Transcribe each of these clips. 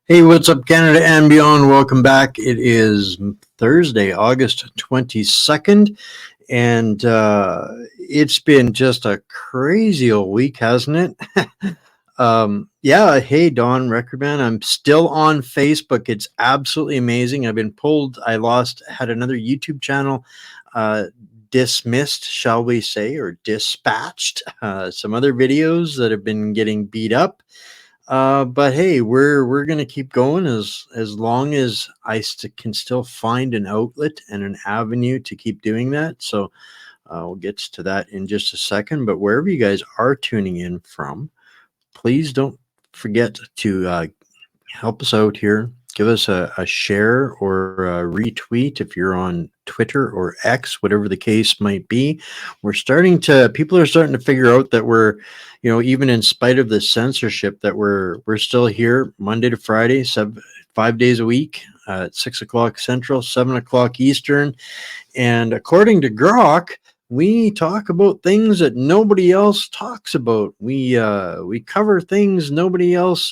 Hey, what's up, Canada and beyond? Welcome back. It is Thursday, August 22nd, and it's been just a crazy old week, hasn't it? Yeah, hey, Don Recordman. I'm still on Facebook. It's absolutely amazing. Had another YouTube channel dismissed, shall we say, or dispatched. Some other videos that have been getting beat up. But hey, we're gonna keep going as long as can still find an outlet and an avenue to keep doing that. So we'll get to that in just a second. But wherever you guys are tuning in from, please don't forget to help us out here. Give us a share or a retweet if you're on Twitter or X, whatever the case might be. People are starting to figure out that even in spite of the censorship, that we're still here Monday to Friday, 5 days a week at 6 o'clock Central, 7 o'clock Eastern. And according to Grok, we talk about things that nobody else talks about. We cover things nobody else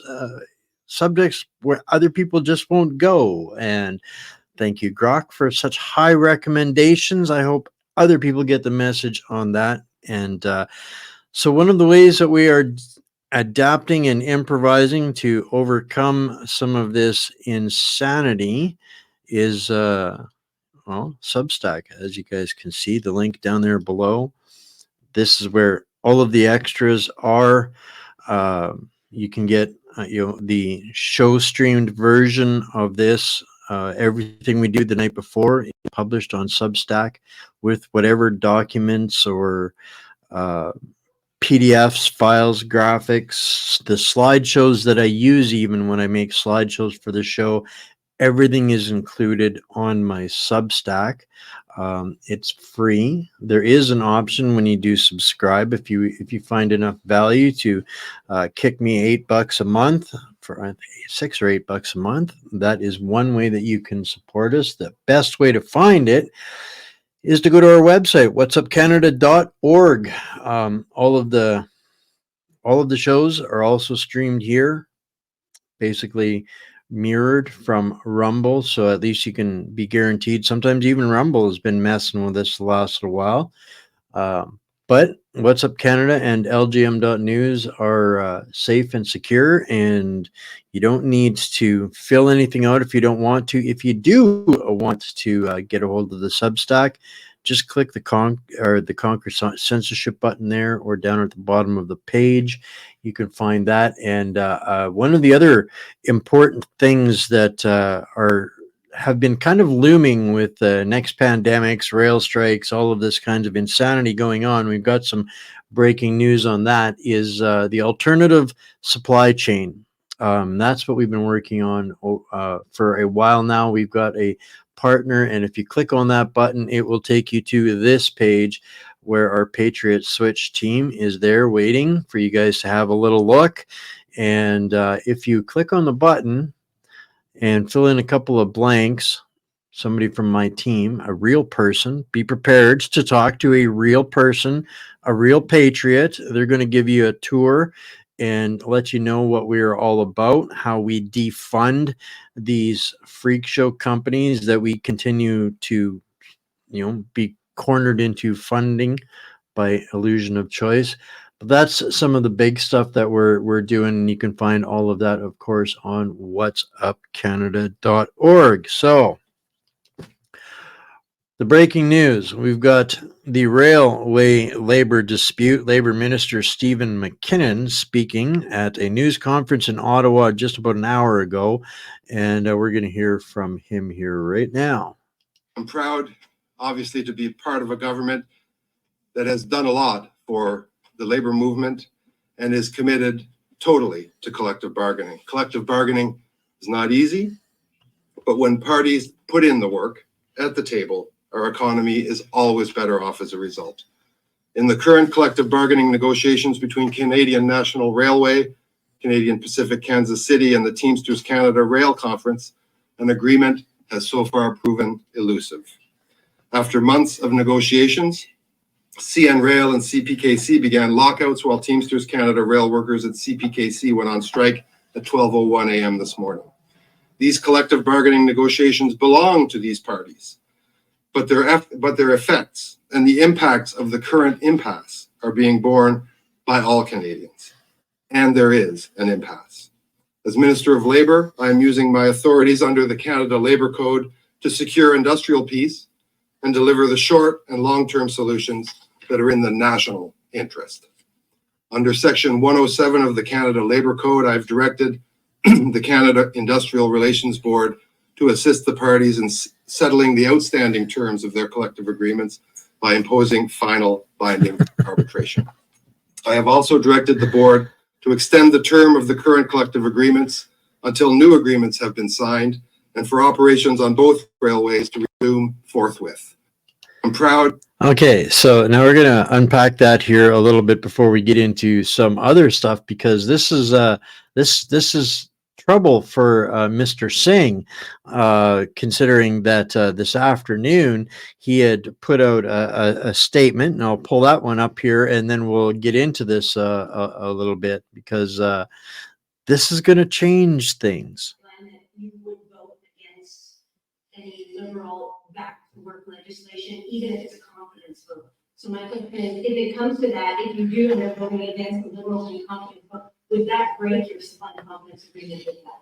subjects where other people just won't go. And thank you, Grok, for such high recommendations. I hope other people get the message on that. And so one of the ways that we are adapting and improvising to overcome some of this insanity is Substack. As you guys can see, the link down there below. This is where all of the extras are. You can get the show streamed version of this. Everything we do the night before is published on Substack with whatever documents or PDFs, files, graphics, the slideshows that I use, even when I make slideshows for the show. Everything is included on my Substack. It's free. There is an option when you do subscribe, if you find enough value, to kick me $8 a month for $6 or $8 a month. That is one way that you can support us. The best way to find it is to go to our website, whatsupcanada.org. All of the shows are also streamed here, basically mirrored from Rumble, so at least you can be guaranteed. Sometimes even Rumble has been messing with us the last little while. But What's Up Canada and LGM.news are safe and secure, and you don't need to fill anything out if you don't want to. If you do want to get a hold of the Substack, just click the Conquer Censorship button there, or down at the bottom of the page. You can find that. And one of the other important things that have been kind of looming with the next pandemics, rail strikes, all of this kinds of insanity going on. We've got some breaking news on that, is the alternative supply chain. That's what we've been working on for a while now. We've got a partner, and if you click on that button, it will take you to this page where our Patriot Switch team is there waiting for you guys to have a little look. And if you click on the button and fill in a couple of blanks, somebody from my team, a real person, be prepared to talk to a real person, a real patriot. They're going to give you a tour and let you know what we are all about, how we defund these freak show companies that we continue to, be cornered into funding by illusion of choice. But that's some of the big stuff that we're doing. You can find all of that, of course, on whatsupcanada.org. So the breaking news: we've got the railway labor dispute. Labor Minister Stephen McKinnon speaking at a news conference in Ottawa just about an hour ago, and we're going to hear from him here right now. I'm proud, obviously, to be part of a government that has done a lot for the labor movement and is committed totally to collective bargaining. Collective bargaining is not easy, but when parties put in the work at the table, our economy is always better off as a result. In the current collective bargaining negotiations between Canadian National Railway, Canadian Pacific Kansas City, and the Teamsters Canada Rail Conference, an agreement has so far proven elusive. After months of negotiations, CN Rail and CPKC began lockouts, while Teamsters Canada rail workers at CPKC went on strike at 12:01 a.m. this morning. These collective bargaining negotiations belong to these parties, but their effects and the impacts of the current impasse are being borne by all Canadians. And there is an impasse. As Minister of Labour, I am using my authorities under the Canada Labour Code to secure industrial peace and deliver the short and long-term solutions that are in the national interest. Under Section 107 of the Canada Labour Code, I've directed the Canada Industrial Relations Board to assist the parties in settling the outstanding terms of their collective agreements by imposing final binding arbitration. I have also directed the board to extend the term of the current collective agreements until new agreements have been signed, and for operations on both railways to resume forthwith. I'm proud. Okay, so now we're going to unpack that here a little bit before we get into some other stuff, because this is this is trouble for Mr. Singh, considering that this afternoon he had put out a statement, and I'll pull that one up here, and then we'll get into this a little bit, because this is going to change things. You would vote against any liberal back-to-work legislation, even if it's a confidence vote. So my question is, if it comes to that, if you do end up voting against the liberals and confidence vote, would that break your supply and confidence agreement with that?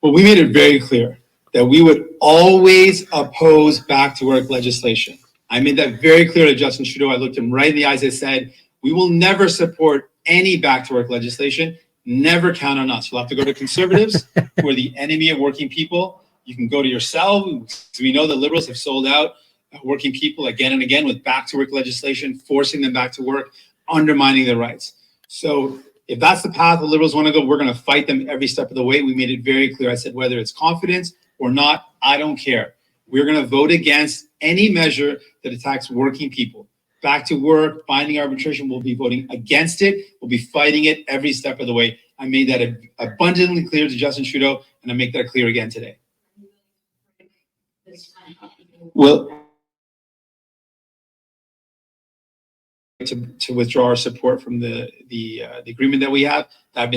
Well, we made it very clear that we would always oppose back-to-work legislation. I made that very clear to Justin Trudeau. I looked him right in the eyes. I said, we will never support any back-to-work legislation. Never count on us. You'll have to go to Conservatives, who are the enemy of working people. You can go to yourselves. We know that Liberals have sold out working people again and again with back-to-work legislation, forcing them back to work, undermining their rights. So if that's the path the Liberals want to go, we're going to fight them every step of the way. We made it very clear. I said, whether it's confidence or not, I don't care. We're going to vote against any measure that attacks working people. Back to work, binding arbitration, we'll be voting against it. We'll be fighting it every step of the way. I made that abundantly clear to Justin Trudeau, and I make that clear again today. Well, to withdraw our support from the agreement that we have, that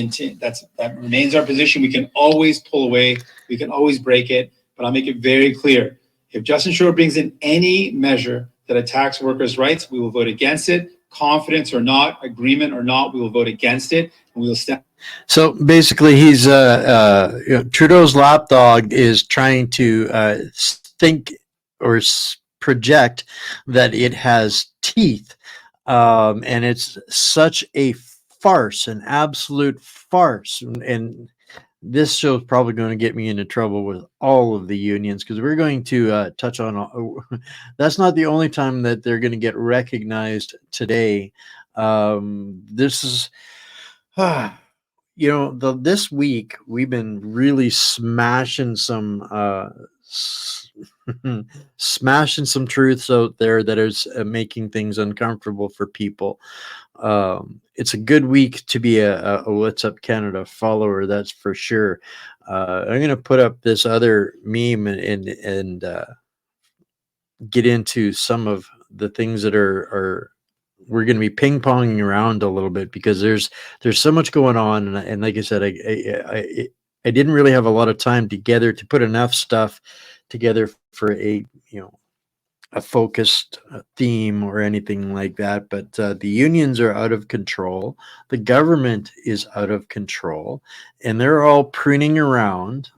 remains our position. We can always pull away. We can always break it, but I'll make it very clear. If Justin Trudeau brings in any measure that attacks workers' rights, we will vote against it. Confidence or not, agreement or not, we will vote against it, and we will stand. So basically, he's Trudeau's lapdog is trying to think or project that it has teeth, and it's such a farce, an absolute farce, and this show is probably going to get me into trouble with all of the unions, because we're going to touch on that's not the only time that they're going to get recognized today. This is this week we've been really smashing some smashing some truths out there that is making things uncomfortable for people. It's a good week to be a What's Up Canada follower, that's for sure. I'm going to put up this other meme and get into some of the things that are we're going to be ping-ponging around a little bit, because there's so much going on, and like I said, I didn't really have a lot of time together to put enough stuff together for a focused theme or anything like that. But the unions are out of control. The government is out of control, and they're all pruning around,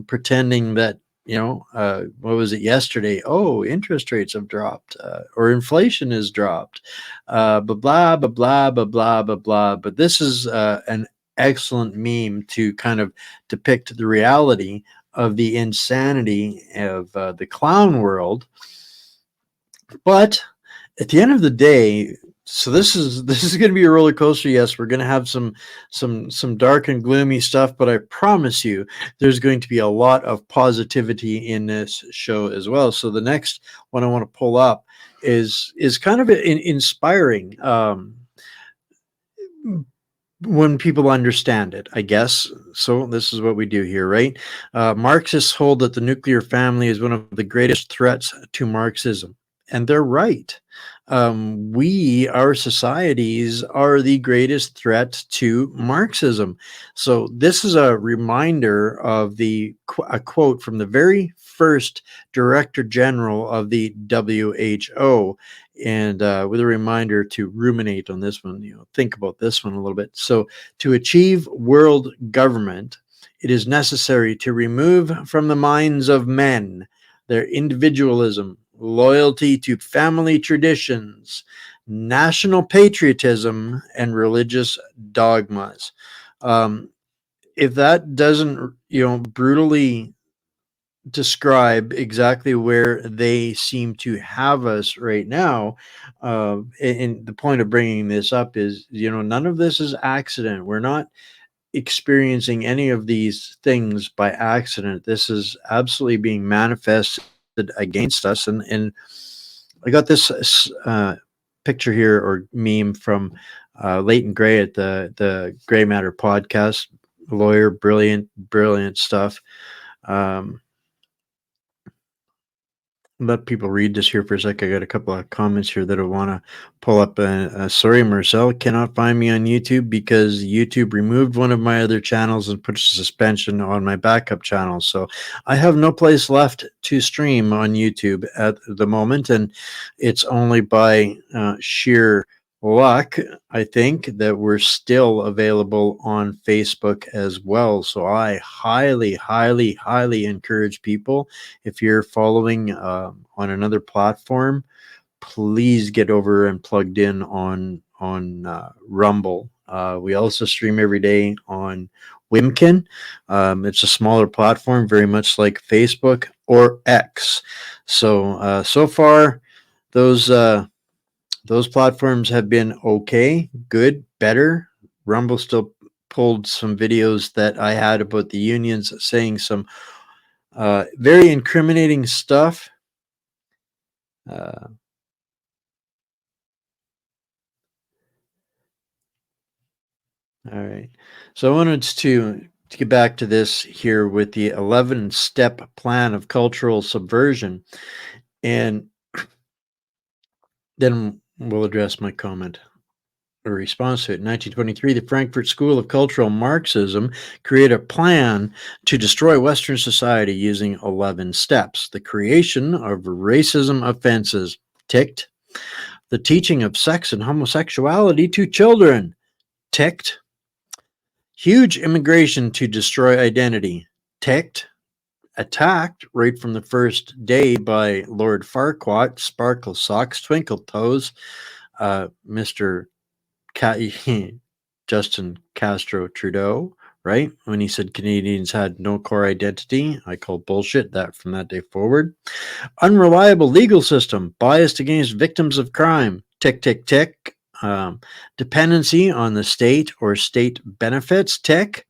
pretending that, what was it yesterday? Oh, interest rates have dropped, or inflation has dropped, blah, blah, blah, blah, blah, blah, blah, blah. But this is an excellent meme to kind of depict the reality of the insanity of the clown world. But at the end of the day, so this is going to be a roller coaster. Yes, we're going to have some dark and gloomy stuff, but I promise you there's going to be a lot of positivity in this show as well. So the next one I want to pull up is kind of inspiring when people understand it, I guess. So this is what we do here, right? Marxists hold that the nuclear family is one of the greatest threats to Marxism. And they're right. our societies are the greatest threat to Marxism. So this is a reminder of a quote from the very first Director General of the WHO, and with a reminder to ruminate on this one, think about this one a little bit. So to achieve world government, it is necessary to remove from the minds of men their individualism, loyalty to family traditions, national patriotism, and religious dogmas. If that doesn't, brutally describe exactly where they seem to have us right now, and the point of bringing this up is, none of this is accident. We're not experiencing any of these things by accident. This is absolutely being manifested against us. And I got this picture here, or meme, from Leighton Gray at the Gray Matter podcast. Lawyer, brilliant stuff. Let people read this here for a sec. I got a couple of comments here that I want to pull up. Sorry, Marcel, cannot find me on YouTube because YouTube removed one of my other channels and put a suspension on my backup channel. So I have no place left to stream on YouTube at the moment, and it's only by sheer luck, I think, that we're still available on Facebook as well. So I highly, highly, highly encourage people, if you're following on another platform, please get over and plugged in on Rumble. We also stream every day on Wimkin. It's a smaller platform, very much like Facebook or X. So so far, those platforms have been okay, good, better. Rumble still pulled some videos that I had about the unions saying some very incriminating stuff. All right. So I wanted to get back to this here with the 11-step plan of cultural subversion, and then we'll address my comment or response to it. In 1923, the Frankfurt School of Cultural Marxism created a plan to destroy Western society using 11 steps. The creation of racism offenses, ticked. The teaching of sex and homosexuality to children, ticked. Huge immigration to destroy identity, ticked. Attacked right from the first day by Lord Farquhar, Sparkle Socks, Twinkle Toes, Mr. Justin Castro Trudeau, right? When he said Canadians had no core identity, I call bullshit that from that day forward. Unreliable legal system, biased against victims of crime, tick, tick, tick. Dependency on the state or state benefits, tick,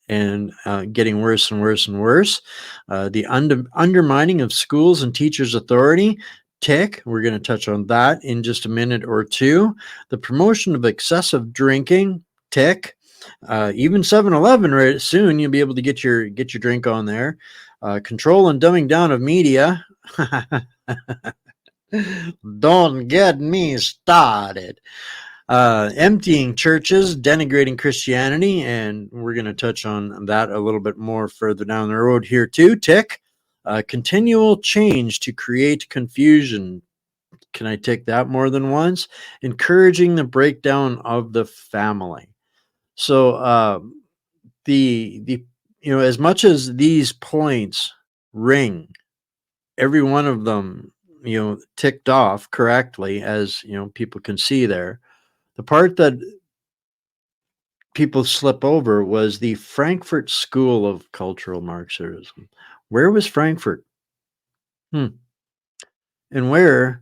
and getting worse and worse and worse. The undermining of schools and teachers' authority, tick. We're going to touch on that in just a minute or two. The promotion of excessive drinking, tick. Even 7-Eleven, right soon you'll be able to get your drink on there. Control and dumbing down of media. Don't get me started. Emptying churches, denigrating Christianity, and we're going to touch on that a little bit more further down the road here too. Tick. Continual change to create confusion. Can I tick that more than once? Encouraging the breakdown of the family. So the as much as these points ring, every one of them ticked off correctly, as people can see there. The part that people slip over was the Frankfurt School of Cultural Marxism. Where was Frankfurt? And where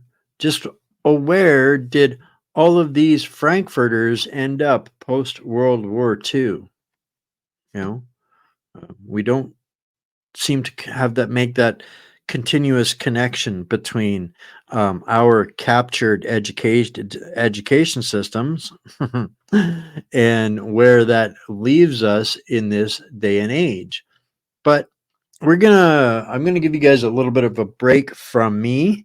did all of these Frankfurters end up post World War II? We don't seem to have make that continuous connection between our captured education systems and where that leaves us in this day and age. But I'm gonna give you guys a little bit of a break from me,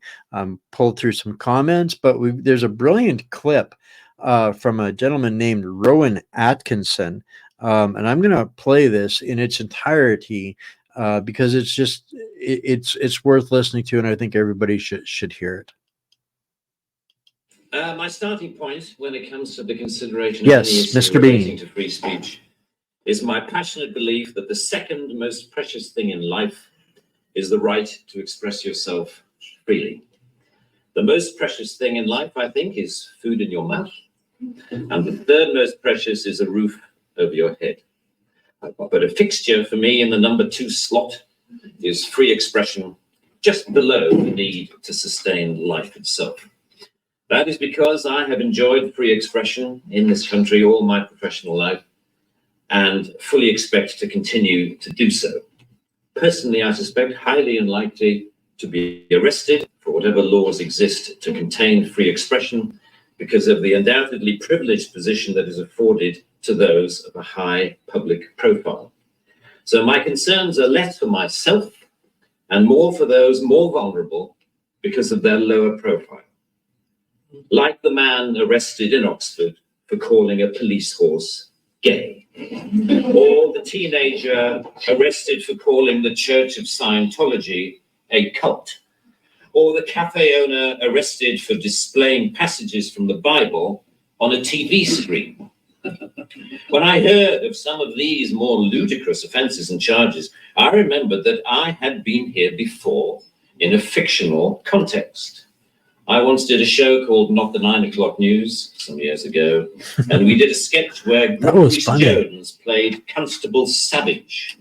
pull through some comments, but there's a brilliant clip from a gentleman named Rowan Atkinson, and I'm gonna play this in its entirety because it's worth listening to, and I think everybody should hear it. My starting point when it comes to the consideration Yes, of any issue Mr. relating Bean. to free speech is my passionate belief that the second most precious thing in life is the right to express yourself freely. The most precious thing in life, I think, is food in your mouth. And the third most precious is a roof over your head. But a fixture for me in the number 2 slot is free expression, just below the need to sustain life itself. That is because I have enjoyed free expression in this country all my professional life and fully expect to continue to do so. Personally, I suspect highly unlikely to be arrested for whatever laws exist to contain free expression because of the undoubtedly privileged position that is afforded to those of a high public profile. So my concerns are less for myself and more for those more vulnerable because of their lower profile. Like the man arrested in Oxford for calling a police horse gay, or the teenager arrested for calling the Church of Scientology a cult, or the cafe owner arrested for displaying passages from the Bible on a TV screen. When I heard of some of these more ludicrous offenses and charges, I remembered that I had been here before in a fictional context. I once did a show called Not the 9 O'Clock News some years ago, and we did a sketch where Bruce Jones played Constable Savage,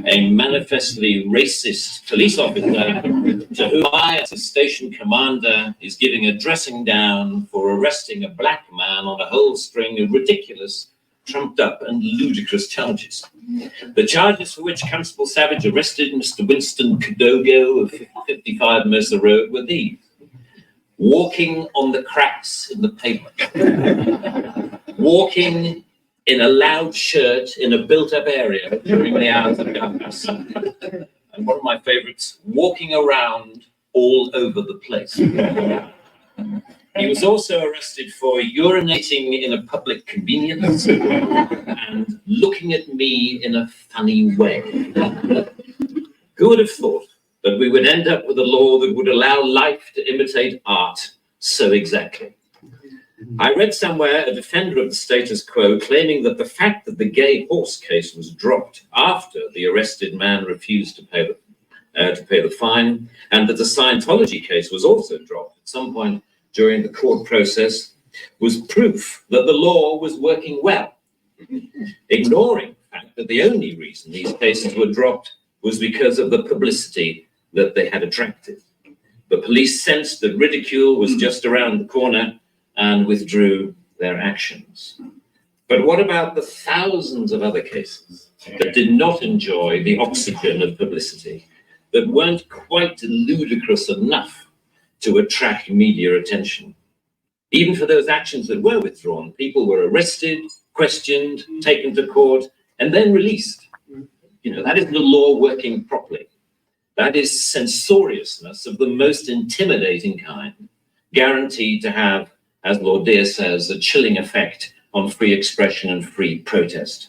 a manifestly racist police officer to whom I, as a station commander, is giving a dressing down for arresting a black man on a whole string of ridiculous, trumped up and ludicrous charges. The charges for which Constable Savage arrested Mr. Winston Kadogo of 55 Mercer Road were these: walking on the cracks in the pavement, walking in a loud shirt in a built-up area during the hours of darkness, and one of my favorites, walking around all over the place. He was also arrested for urinating in a public convenience and looking at me in a funny way. Who would have thought that we would end up with a law that would allow life to imitate art so exactly? I read somewhere a defender of the status quo claiming that the fact that the gay horse case was dropped after the arrested man refused to pay the fine, and that the Scientology case was also dropped at some point during the court process, was proof that the law was working well, ignoring the fact that the only reason these cases were dropped was because of the publicity that they had attracted. The police sensed that ridicule was just around the corner and withdrew their actions. But what about the thousands of other cases that did not enjoy the oxygen of publicity, that weren't quite ludicrous enough to attract media attention? Even for those actions that were withdrawn, people were arrested, questioned, taken to court, and then released. That is the law working properly. That is censoriousness of the most intimidating kind, guaranteed to have, as Lord Deere says, a chilling effect on free expression and free protest.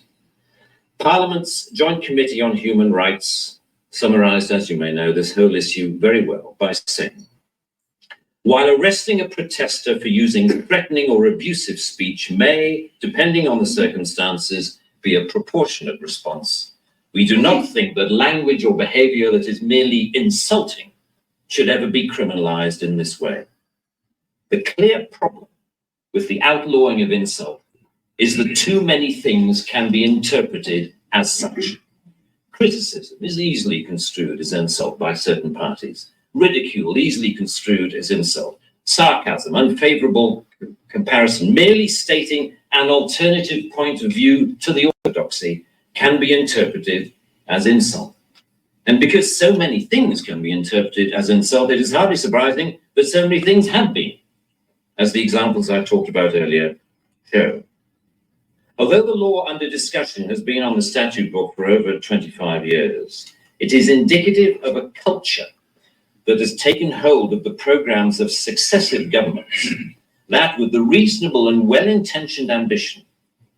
Parliament's Joint Committee on Human Rights summarized, as you may know, this whole issue very well by saying, while arresting a protester for using threatening or abusive speech may, depending on the circumstances, be a proportionate response, we do not think that language or behavior that is merely insulting should ever be criminalized in this way. The clear problem with the outlawing of insult is that too many things can be interpreted as such. Criticism is easily construed as insult by certain parties. Ridicule easily construed as insult. Sarcasm, unfavorable comparison, merely stating an alternative point of view to the orthodoxy can be interpreted as insult. And because so many things can be interpreted as insult, it is hardly surprising that so many things have been, as the examples I talked about earlier show. Although the law under discussion has been on the statute book for over 25 years, It is indicative of a culture that has taken hold of the programs of successive governments, that with the reasonable and well-intentioned ambition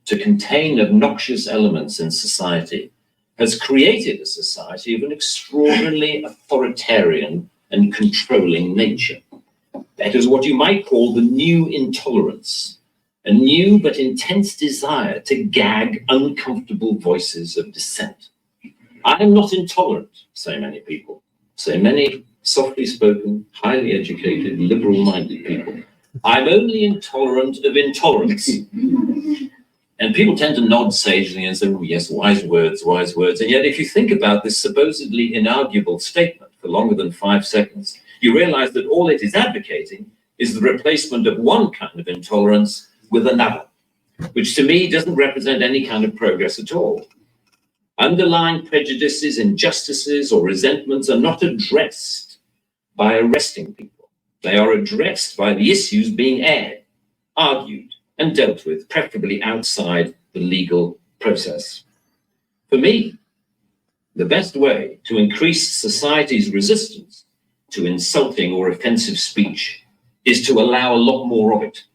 to contain obnoxious elements in society, has created a society of an extraordinarily authoritarian and controlling nature. That is what you might call the new intolerance, a new but intense desire to gag uncomfortable voices of dissent. I am not intolerant, say many people, say many softly spoken, highly educated, liberal-minded people. I'm only intolerant of intolerance. And people tend to nod sagely and say, oh, yes, wise words, wise words. And yet, if you think about this supposedly inarguable statement for longer than 5 seconds, you realize that all it is advocating is the replacement of one kind of intolerance with another, which to me doesn't represent any kind of progress at all. Underlying prejudices, injustices, or resentments are not addressed by arresting people. They are addressed by the issues being aired, argued, and dealt with, preferably outside the legal process. For me, the best way to increase society's resistance to insulting or offensive speech is to allow a lot more of it.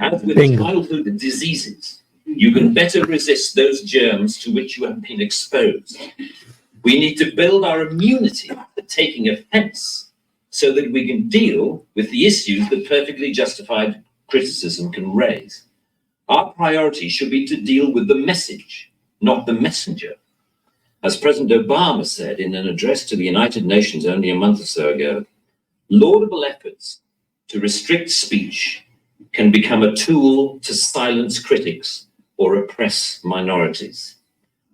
As with childhood diseases, you can better resist those germs to which you have been exposed. We need to build our immunity to taking offense so that we can deal with the issues that perfectly justified criticism can raise. Our priority should be to deal with the message, not the messenger. As President Obama said in an address to the United Nations only a month or so ago, laudable efforts to restrict speech can become a tool to silence critics or oppress minorities.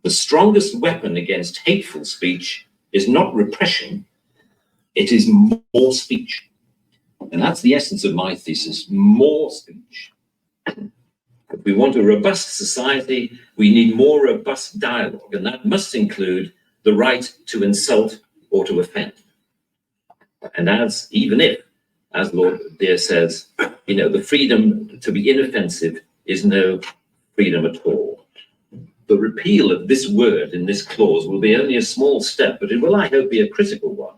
The strongest weapon against hateful speech is not repression, it is more speech. And that's the essence of my thesis, more speech. If we want a robust society, we need more robust dialogue, and that must include the right to insult or to offend. And even if, as Lord Deere says, the freedom to be inoffensive is no freedom at all. The repeal of this word in this clause will be only a small step, but it will, I hope, be a critical one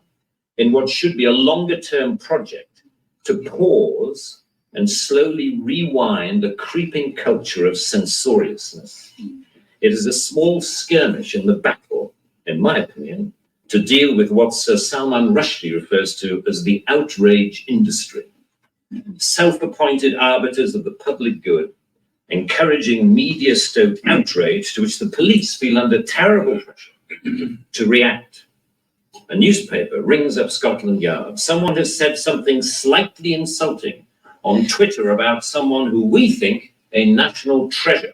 in what should be a longer-term project to pause and slowly rewind a creeping culture of censoriousness. It is a small skirmish in the battle, in my opinion, to deal with what Sir Salman Rushdie refers to as the outrage industry. Self-appointed arbiters of the public good, encouraging media-stoked outrage to which the police feel under terrible pressure to react. A newspaper rings up Scotland Yard. Someone has said something slightly insulting on Twitter about someone who we think a national treasure.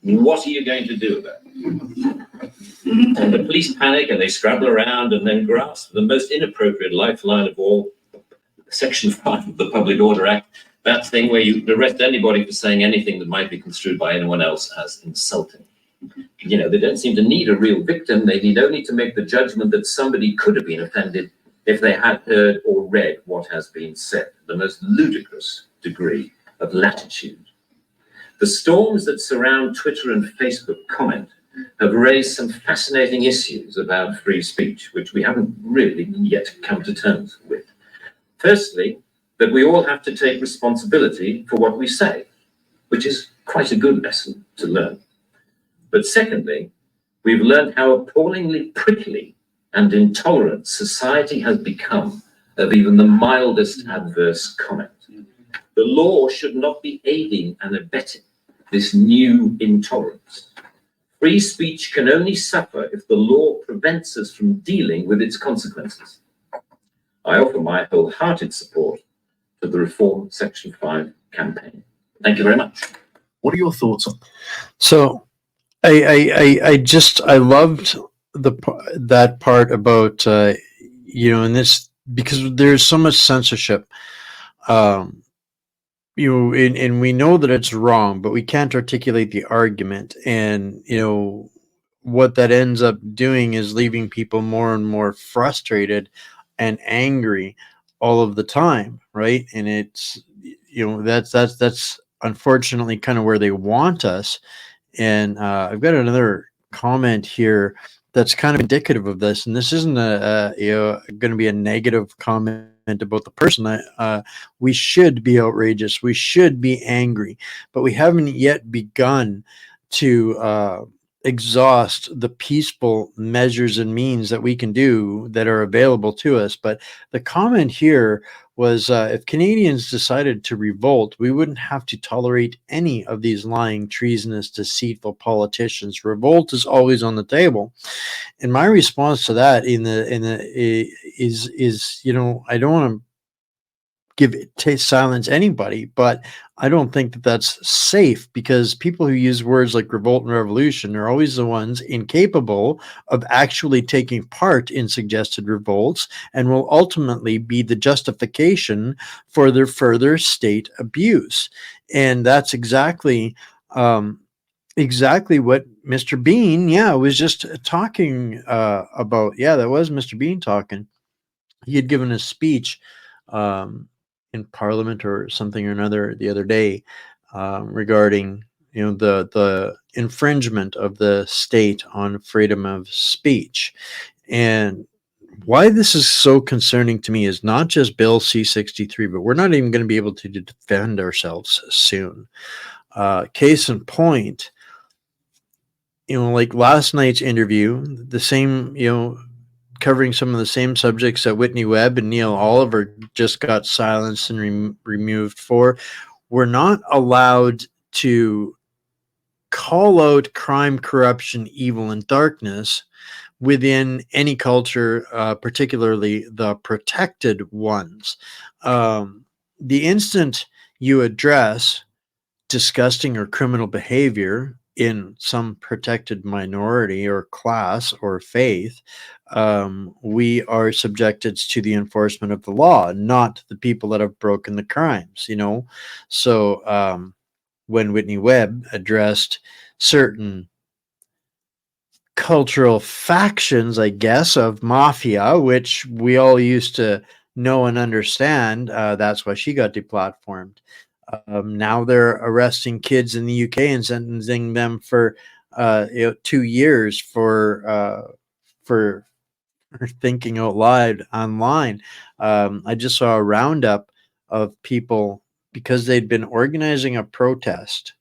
What are you going to do about it? And the police panic and they scrabble around and then grasp the most inappropriate lifeline of all, Section 5 of the Public Order Act, that thing where you arrest anybody for saying anything that might be construed by anyone else as insulting. They don't seem to need a real victim. They need only to make the judgment that somebody could have been offended if they had heard or read what has been said. The most ludicrous degree of latitude. The storms that surround Twitter and Facebook comment have raised some fascinating issues about free speech, which we haven't really yet come to terms with. Firstly, that we all have to take responsibility for what we say, which is quite a good lesson to learn. But secondly, we've learned how appallingly prickly and intolerant society has become of even the mildest adverse comment. The law should not be aiding and abetting this new intolerance. Free speech can only suffer if the law prevents us from dealing with its consequences. I offer my wholehearted support to the Reform Section 5 campaign. Thank you very much. What are your thoughts on? So I loved that part about in this, because there's so much censorship, and we know that it's wrong, but we can't articulate the argument, and what that ends up doing is leaving people more and more frustrated and angry all of the time, right? And it's that's unfortunately kind of where they want us. And I've got another comment here that's kind of indicative of this. And this isn't going to be a negative comment about the person. We should be outrageous. We should be angry, but we haven't yet begun to exhaust the peaceful measures and means that we can do that are available to us. But the comment here was if Canadians decided to revolt, we wouldn't have to tolerate any of these lying, treasonous, deceitful politicians. Revolt is always on the table. And my response to that is I don't want to silence anybody, but I don't think that that's safe, because people who use words like revolt and revolution are always the ones incapable of actually taking part in suggested revolts, and will ultimately be the justification for their further state abuse. And that's exactly what Mr. Bean, was just talking about. Yeah, that was Mr. Bean talking. He had given a speech in Parliament or something or another the other day regarding the infringement of the state on freedom of speech. And why this is so concerning to me is not just Bill C-63, but we're not even going to be able to defend ourselves soon. Case in point, like last night's interview, the same, covering some of the same subjects that Whitney Webb and Neil Oliver just got silenced and removed for. We're not allowed to call out crime, corruption, evil, and darkness within any culture, particularly the protected ones. The instant you address disgusting or criminal behavior in some protected minority or class or faith, we are subjected to the enforcement of the law, not the people that have broken the crimes, So when Whitney Webb addressed certain cultural factions, I guess, of mafia, which we all used to know and understand, that's why she got deplatformed. Now they're arresting kids in the UK and sentencing them for 2 years for thinking out loud online. I just saw a roundup of people because they'd been organizing a protest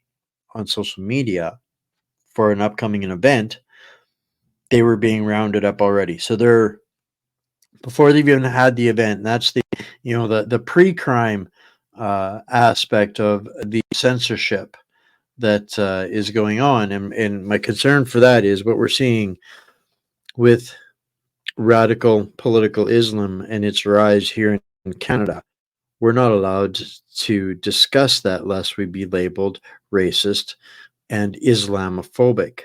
on social media for an upcoming event. They were being rounded up already. So they're before they've even had the event. That's the pre-crime aspect of the censorship that is going on, and my concern for that is what we're seeing with radical political Islam and its rise here in Canada. We're not allowed to discuss that lest we be labeled racist and Islamophobic,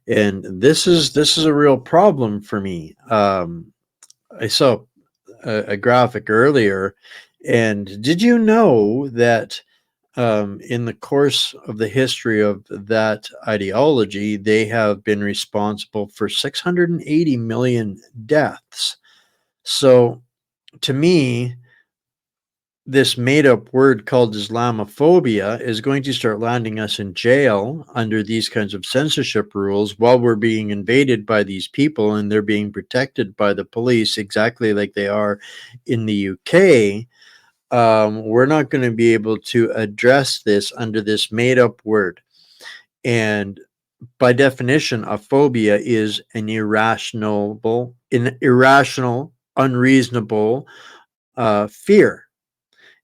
and this is a real problem for me. I saw a graphic earlier, and did you know that in the course of the history of that ideology, they have been responsible for 680 million deaths? So, to me, this made up word called Islamophobia is going to start landing us in jail under these kinds of censorship rules while we're being invaded by these people and they're being protected by the police exactly like they are in the UK. We're not going to be able to address this under this made up word. And by definition, a phobia is an irrational, unreasonable fear.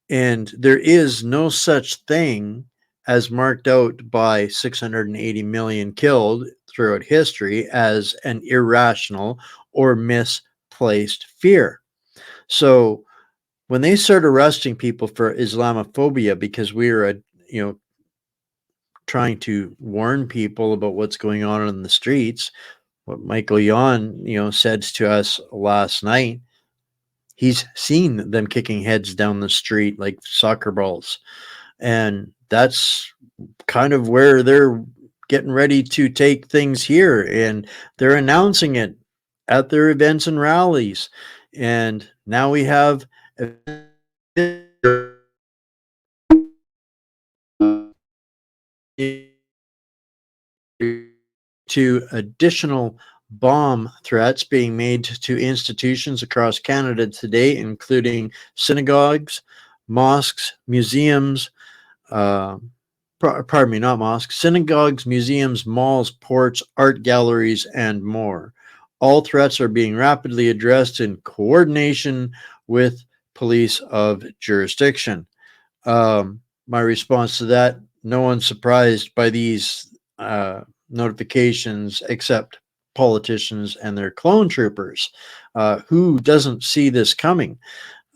And there is no such thing as marked out by 680 million killed throughout history as an irrational or misplaced fear. So when they start arresting people for Islamophobia because we are trying to warn people about what's going on in the streets, what Michael Yon, said to us last night, he's seen them kicking heads down the street like soccer balls. And that's kind of where they're getting ready to take things here. And they're announcing it at their events and rallies. And now we have to additional bomb threats being made to institutions across Canada today, including synagogues, mosques, museums, pardon me, not mosques, synagogues, museums, malls, ports, art galleries, and more. All threats are being rapidly addressed in coordination with police of jurisdiction. My response to that, no one's surprised by these notifications except politicians and their clone troopers. Who doesn't see this coming?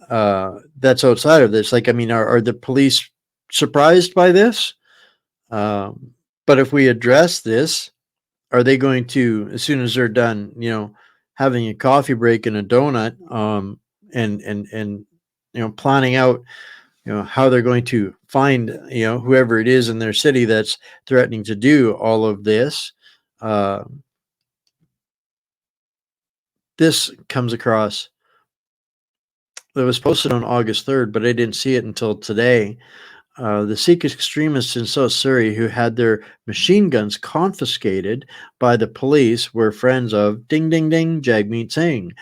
That's outside of this. Like, I mean, are the police surprised by this? But if we address this, are they going to, as soon as they're done, having a coffee break and a donut, and planning out, how they're going to find, whoever it is in their city that's threatening to do all of this, this comes across. It was posted on August 3rd, but I didn't see it until today. The Sikh extremists in South Surrey who had their machine guns confiscated by the police were friends of Ding Ding Ding Jagmeet Singh.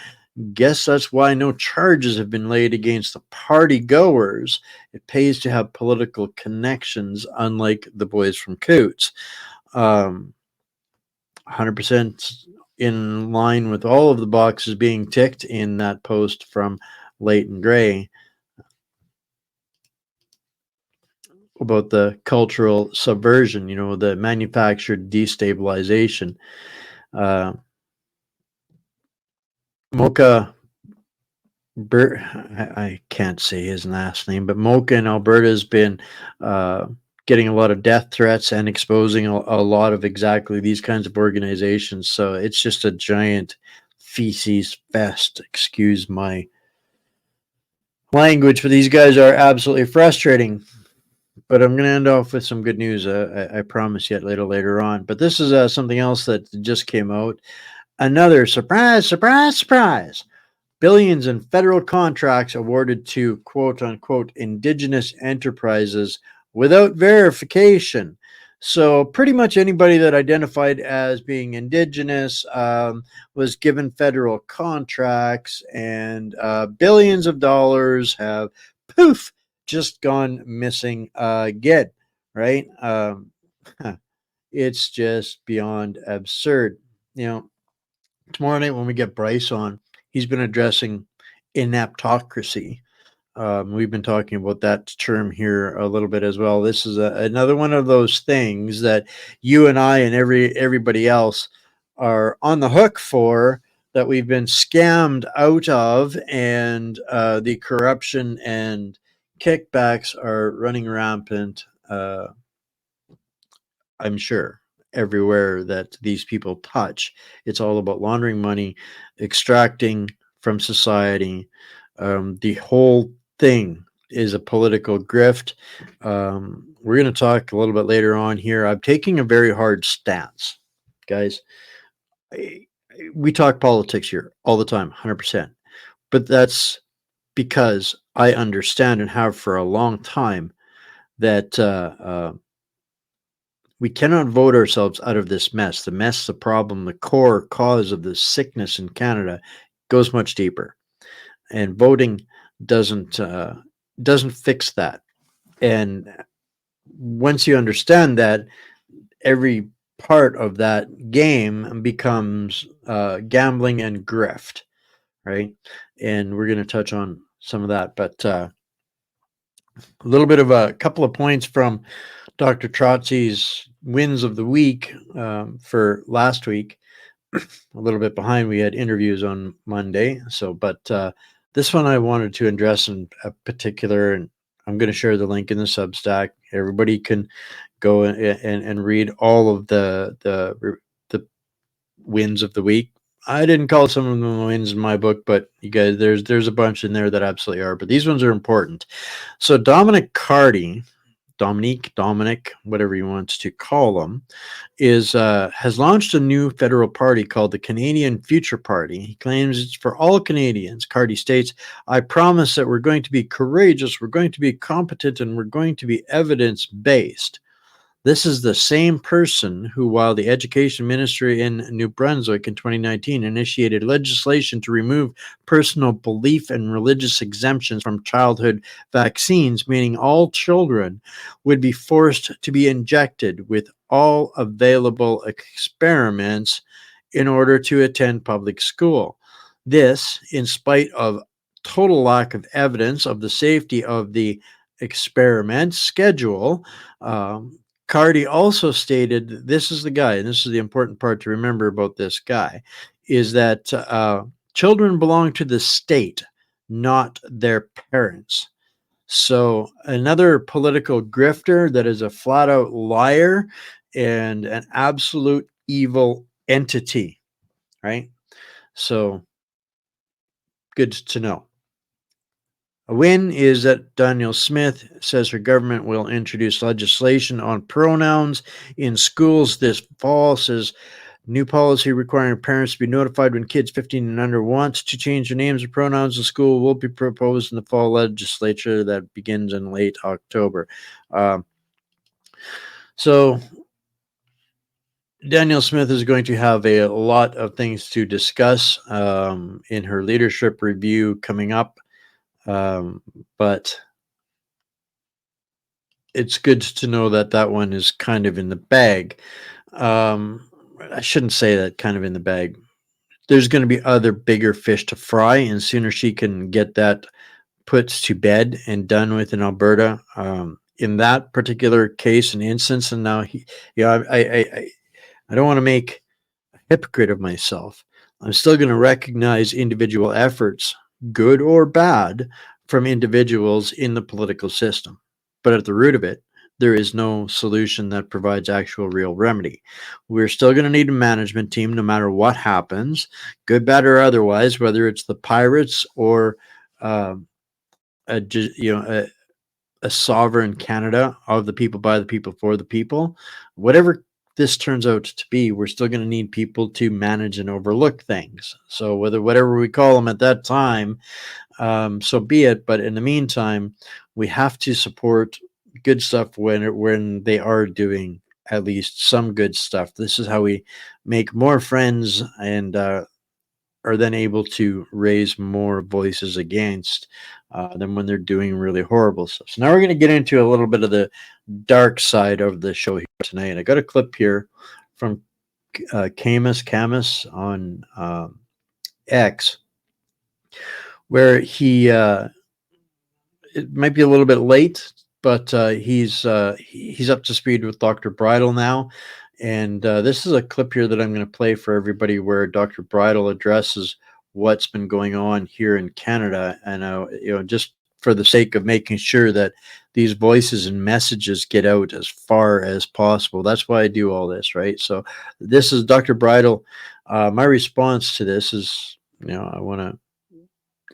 Guess that's why no charges have been laid against the party goers. It pays to have political connections, unlike the boys from Coots. 100% in line with all of the boxes being ticked in that post from Leighton Gray about the cultural subversion, the manufactured destabilization. Mocha I can't say his last name, but Mocha in Alberta has been getting a lot of death threats and exposing a lot of exactly these kinds of organizations. So it's just a giant feces fest. Excuse my language, but these guys are absolutely frustrating. But I'm going to end off with some good news. I promise yet later on. But this is something else that just came out. Another surprise. Billions in federal contracts awarded to quote unquote indigenous enterprises without verification. So pretty much anybody that identified as being indigenous was given federal contracts, and billions of dollars have just gone missing again, right? It's just beyond absurd. Tomorrow night when we get Bryce on, he's been addressing ineptocracy. We've been talking about that term here a little bit as well. This is another one of those things that you and I and everybody else are on the hook for, that we've been scammed out of, and the corruption and kickbacks are running rampant. I'm sure everywhere that these people touch, it's all about laundering money, extracting from society. The whole thing is a political grift. We're going to talk a little bit later on here. I'm taking a very hard stance, guys. We talk politics here all the time, 100%. But that's because I understand and have for a long time that we cannot vote ourselves out of this mess. The mess, the problem, the core cause of the sickness in Canada goes much deeper, and voting doesn't fix that. And once you understand that, every part of that game becomes gambling and grift, right? And we're going to touch on some of that, but a little bit of a couple of points from Dr. Trotzi's wins of the week for last week. A little bit behind. We had interviews on Monday, but this one I wanted to address in a particular, and I'm going to share the link in the Substack. Everybody can go and read all of the wins of the week. I didn't call some of them wins in my book, but you guys, there's a bunch in there that absolutely are. But these ones are important. So Dominic, whatever you want to call them, has launched a new federal party called the Canadian Future Party. He claims it's for all Canadians. Carty states, "I promise that we're going to be courageous, we're going to be competent, and we're going to be evidence-based." This is the same person who, while the education ministry in New Brunswick in 2019 initiated legislation to remove personal belief and religious exemptions from childhood vaccines, meaning all children would be forced to be injected with all available experiments in order to attend public school. This, in spite of total lack of evidence of the safety of the experiment schedule. Cardi also stated, this is the guy, and this is the important part to remember about this guy, is that children belong to the state, not their parents. So another political grifter that is a flat out liar and an absolute evil entity, right? So good to know. A win is that Danielle Smith says her government will introduce legislation on pronouns in schools this fall. Says new policy requiring parents to be notified when kids 15 and under want to change their names or pronouns in school will be proposed in the fall legislature that begins in late October. So Danielle Smith is going to have a lot of things to discuss in her leadership review coming up. But it's good to know that that one is kind of in the bag. I shouldn't say that kind of in the bag. There's going to be other bigger fish to fry, and sooner she can get that put to bed and done with in Alberta. In that particular case and instance, and now I don't want to make a hypocrite of myself. I'm still going to recognize individual efforts, good or bad, from individuals in the political system. But at the root of it, there is no solution that provides actual real remedy. We're still going to need a management team no matter what happens, good, bad, or otherwise, whether it's the Pirates or a sovereign Canada of the people, by the people, for the people. Whatever this turns out to be, we're still going to need people to manage and overlook things. So whatever we call them at that time, so be it. But in the meantime, we have to support good stuff when they are doing at least some good stuff. This is how we make more friends and are then able to raise more voices against than when they're doing really horrible stuff. So now we're going to get into a little bit of the dark side of the show here tonight. I got a clip here from Camus on X, where he it might be a little bit late, but he's up to speed with Dr. Bridle now. And this is a clip here that I'm going to play for everybody where Dr. Bridle addresses what's been going on here in Canada. And, just for the sake of making sure that these voices and messages get out as far as possible. That's why I do all this, right? So this is Dr. Bridle. My response to this is, I want to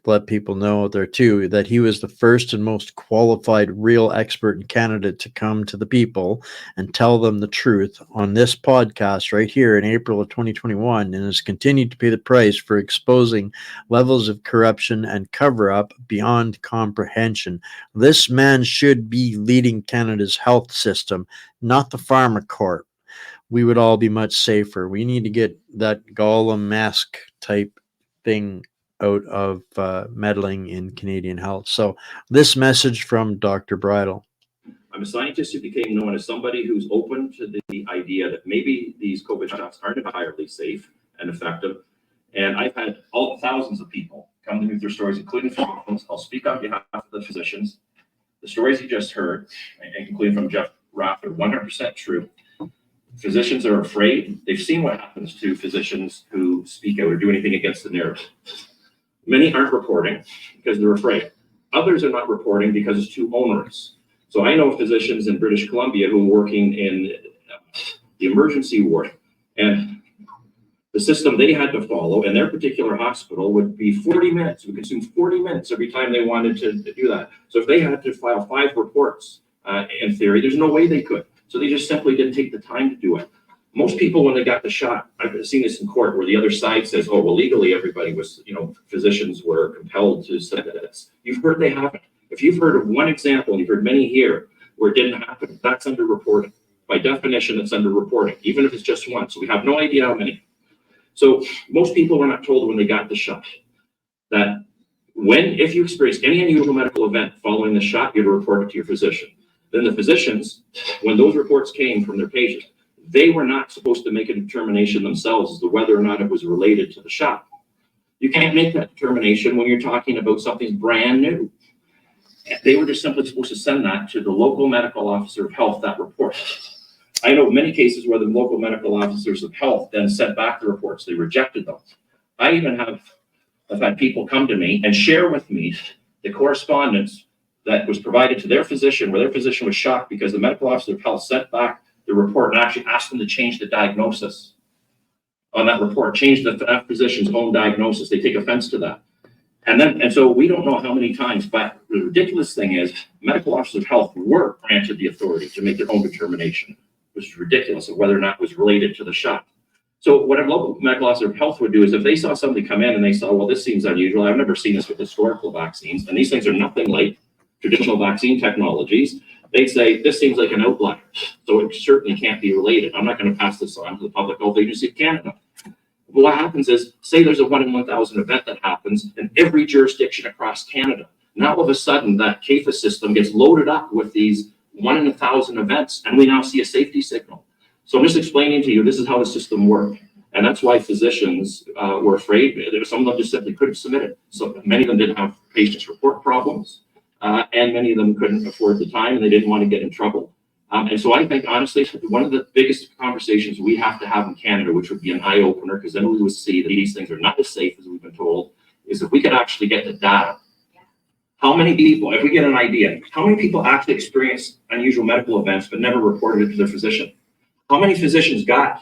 let people know out there too that he was the first and most qualified real expert in Canada to come to the people and tell them the truth on this podcast right here in April of 2021, and has continued to pay the price for exposing levels of corruption and cover-up beyond comprehension. This man should be leading Canada's health system, not the pharma corp. We would all be much safer. We need to get that Gollum mask type thing out of meddling in Canadian health. So this message from Dr. Bridle. I'm a scientist who became known as somebody who's open to the idea that maybe these COVID shots aren't entirely safe and effective. And I've had thousands of people come to me with their stories, including physicians. I'll speak on behalf of the physicians. The stories you just heard, including from Jeff Raff, are 100% true. Physicians are afraid. They've seen what happens to physicians who speak out or do anything against the narrative. Many aren't reporting because they're afraid. Others are not reporting because it's too onerous. So I know physicians in British Columbia who are working in the emergency ward, and the system they had to follow in their particular hospital would be 40 minutes. It would consume 40 minutes every time they wanted to do that. So if they had to file 5 reports, in theory, there's no way they could. So they just simply didn't take the time to do it. Most people, when they got the shot, I've seen this in court where the other side says, oh, well, legally everybody was, physicians were compelled to say this. You've heard they haven't. If you've heard of one example, and you've heard many here where it didn't happen, that's underreporting. By definition, it's under reporting, even if it's just one. So we have no idea how many. So most people were not told when they got the shot that if you experience any unusual medical event following the shot, you'd report it to your physician. Then the physicians, when those reports came from their patients, they were not supposed to make a determination themselves as to whether or not it was related to the shot. You can't make that determination when you're talking about something brand new. They were just simply supposed to send that to the local medical officer of health, that report. I know many cases where the local medical officers of health then sent back the reports. They rejected them. I even have had people come to me and share with me the correspondence that was provided to their physician, where their physician was shocked because the medical officer of health sent back the report and actually asked them to change the diagnosis on that report, change that physician's own diagnosis. They take offense to that. And so we don't know how many times, but the ridiculous thing is medical officers of health were granted the authority to make their own determination, which is ridiculous, of whether or not it was related to the shot. So what a local medical officer of health would do is if they saw somebody come in and they saw, well, this seems unusual. I've never seen this with historical vaccines, and these things are nothing like traditional vaccine technologies. They'd say, this seems like an outlier, so it certainly can't be related. I'm not going to pass this on to the Public Health Agency of Canada. But what happens is, say there's a 1 in 1,000 event that happens in every jurisdiction across Canada. Now all of a sudden that CAFA system gets loaded up with these 1 in 1,000 events, and we now see a safety signal. So I'm just explaining to you, this is how the system worked. And that's why physicians were afraid. Some of them just simply couldn't submit it. So many of them didn't have patients report problems, and many of them couldn't afford the time, and they didn't want to get in trouble. And so I think, honestly, one of the biggest conversations we have to have in Canada, which would be an eye-opener, because then we would see that these things are not as safe as we've been told, is if we could actually get the data. How many people, if we get an idea, how many people actually experience unusual medical events but never reported it to their physician? How many physicians got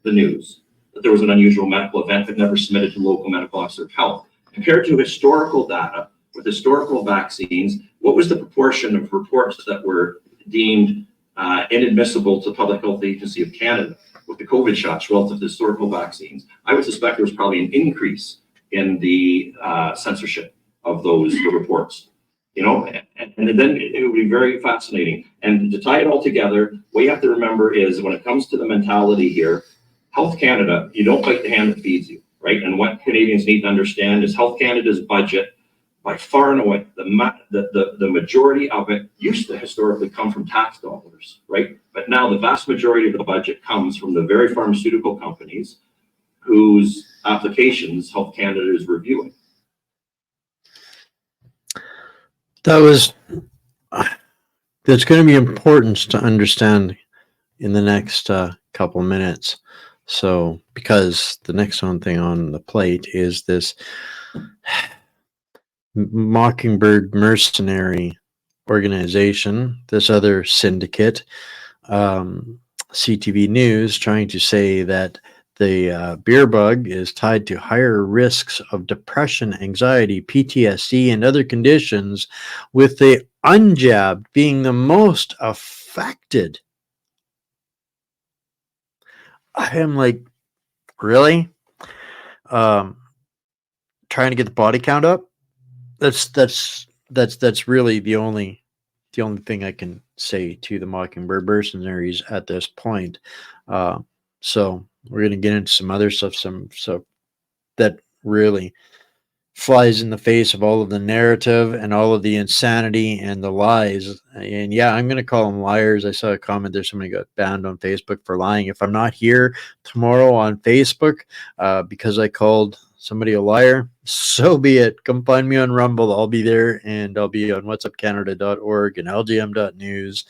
the news that there was an unusual medical event but never submitted to local medical officer of health? Compared to historical data with historical vaccines, what was the proportion of reports that were deemed inadmissible to Public Health Agency of Canada with the COVID shots relative to historical vaccines? I would suspect there was probably an increase in the censorship of those reports. You know, and then it would be very fascinating. And to tie it all together, what you have to remember is when it comes to the mentality here, Health Canada, you don't bite the hand that feeds you, right? And what Canadians need to understand is Health Canada's budget, by far and away, the majority of it used to historically come from tax dollars, right? But now the vast majority of the budget comes from the very pharmaceutical companies whose applications Health Canada is reviewing. That's going to be important to understand in the next couple minutes. So, because the next one thing on the plate is this Mockingbird mercenary organization, this other syndicate, CTV News, trying to say that the beer bug is tied to higher risks of depression, anxiety, PTSD, and other conditions, with the unjabbed being the most affected. I am like, really? Trying to get the body count up? That's really the only thing I can say to the Mockingbird mercenaries at this point. So we're going to get into some other stuff, so that really flies in the face of all of the narrative and all of the insanity and the lies. And yeah, I'm going to call them liars. I saw a comment there. Somebody got banned on Facebook for lying. If I'm not here tomorrow on Facebook because I called somebody a liar, so be it. Come find me on Rumble. I'll be there, and I'll be on whatsupcanada.org and lgm.news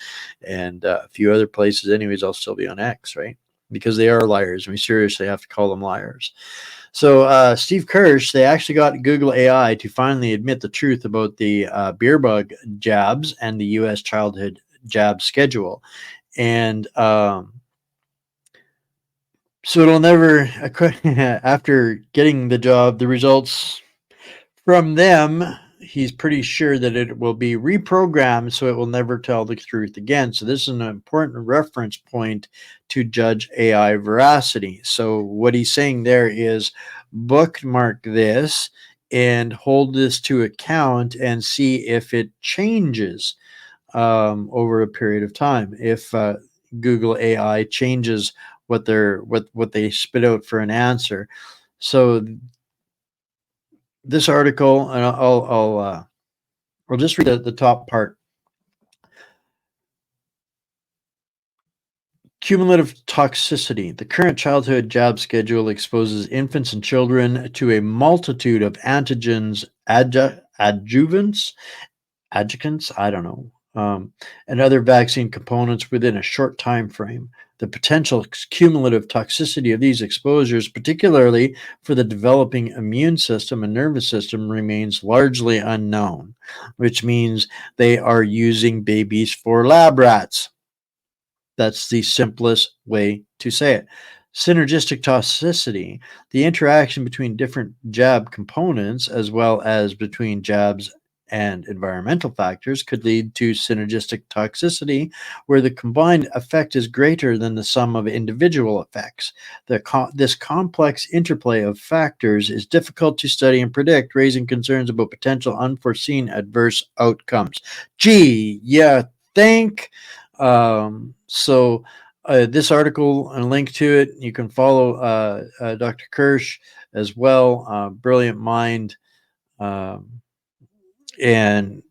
and a few other places. Anyways, I'll still be on X, right? Because they are liars, and we seriously have to call them liars. So Steve Kirsch, they actually got Google AI to finally admit the truth about the beer bug jabs and the U.S. childhood jab schedule. And so it'll never, after getting the results from them, he's pretty sure that it will be reprogrammed so it will never tell the truth again. So this is an important reference point to judge AI veracity. So what he's saying there is bookmark this and hold this to account and see if it changes over a period of time. If Google AI changes what they spit out for an answer. So this article, and I'll just read the top part. Cumulative toxicity. The current childhood jab schedule exposes infants and children to a multitude of antigens, adjuvants, I don't know, and other vaccine components within a short time frame. The potential cumulative toxicity of these exposures, particularly for the developing immune system and nervous system, remains largely unknown, which means they are using babies for lab rats. That's the simplest way to say it. Synergistic toxicity, the interaction between different jab components as well as between jabs and environmental factors could lead to synergistic toxicity, where the combined effect is greater than the sum of individual effects. This complex interplay of factors is difficult to study and predict, raising concerns about potential unforeseen adverse outcomes. Gee, yeah, think. This article, and a link to it, you can follow Dr. Kirsch as well. Brilliant mind. And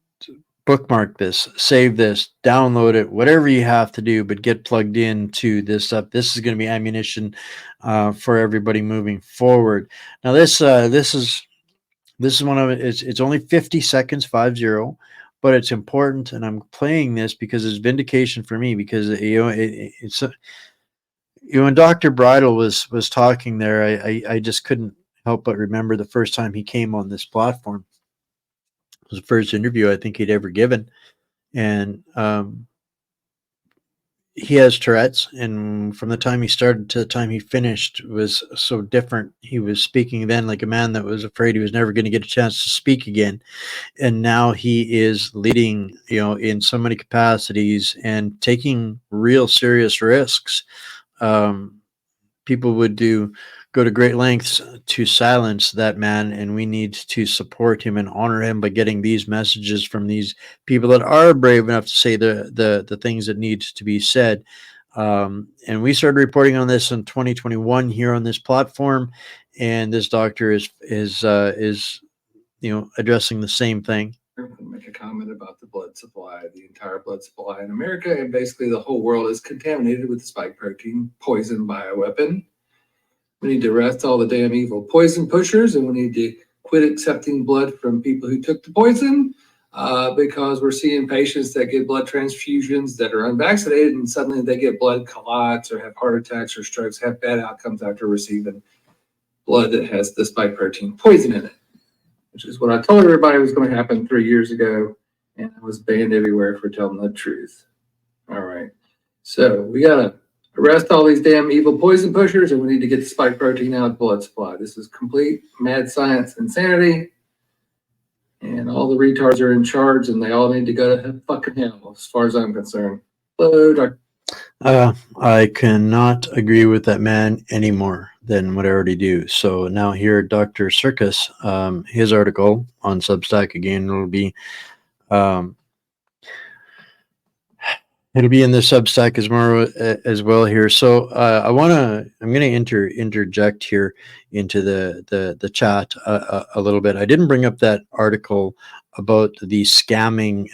bookmark this, save this, download it, whatever you have to do, but get plugged into this stuff. This is going to be ammunition for everybody moving forward. Now, this is one of it. It's only 50 seconds, 50, but it's important, and I'm playing this because it's vindication for me. Because when Dr. Bridle was talking there, I just couldn't help but remember the first time he came on this platform. It was the first interview I think he'd ever given, and he has Tourette's, and from the time he started to the time he finished was so different. He was speaking then like a man that was afraid he was never going to get a chance to speak again, and now he is leading, in so many capacities and taking real serious risks. People would go to great lengths to silence that man, and we need to support him and honor him by getting these messages from these people that are brave enough to say the things that need to be said. And we started reporting on this in 2021 here on this platform, and this doctor is addressing the same thing. Make a comment about the blood supply, the entire blood supply in America, and basically the whole world is contaminated with the spike protein poison bioweapon. We need to arrest all the damn evil poison pushers, and we need to quit accepting blood from people who took the poison, because we're seeing patients that get blood transfusions that are unvaccinated, and suddenly they get blood clots or have heart attacks or strokes, have bad outcomes after receiving blood that has the spike protein poison in it, which is what I told everybody was going to happen 3 years ago, and I was banned everywhere for telling the truth. All right, so we got to arrest all these damn evil poison pushers, and we need to get the spike protein out of the blood supply. This is complete mad science insanity, and all the retards are in charge, and they all need to go to fucking hell, as far as I'm concerned. Hello, Dr. I cannot agree with that man any more than what I already do. So now here, Dr. Circus, his article on Substack again will be it'll be in the Substack as well here. So I'm going to interject here into the chat a little bit. I didn't bring up that article about the scamming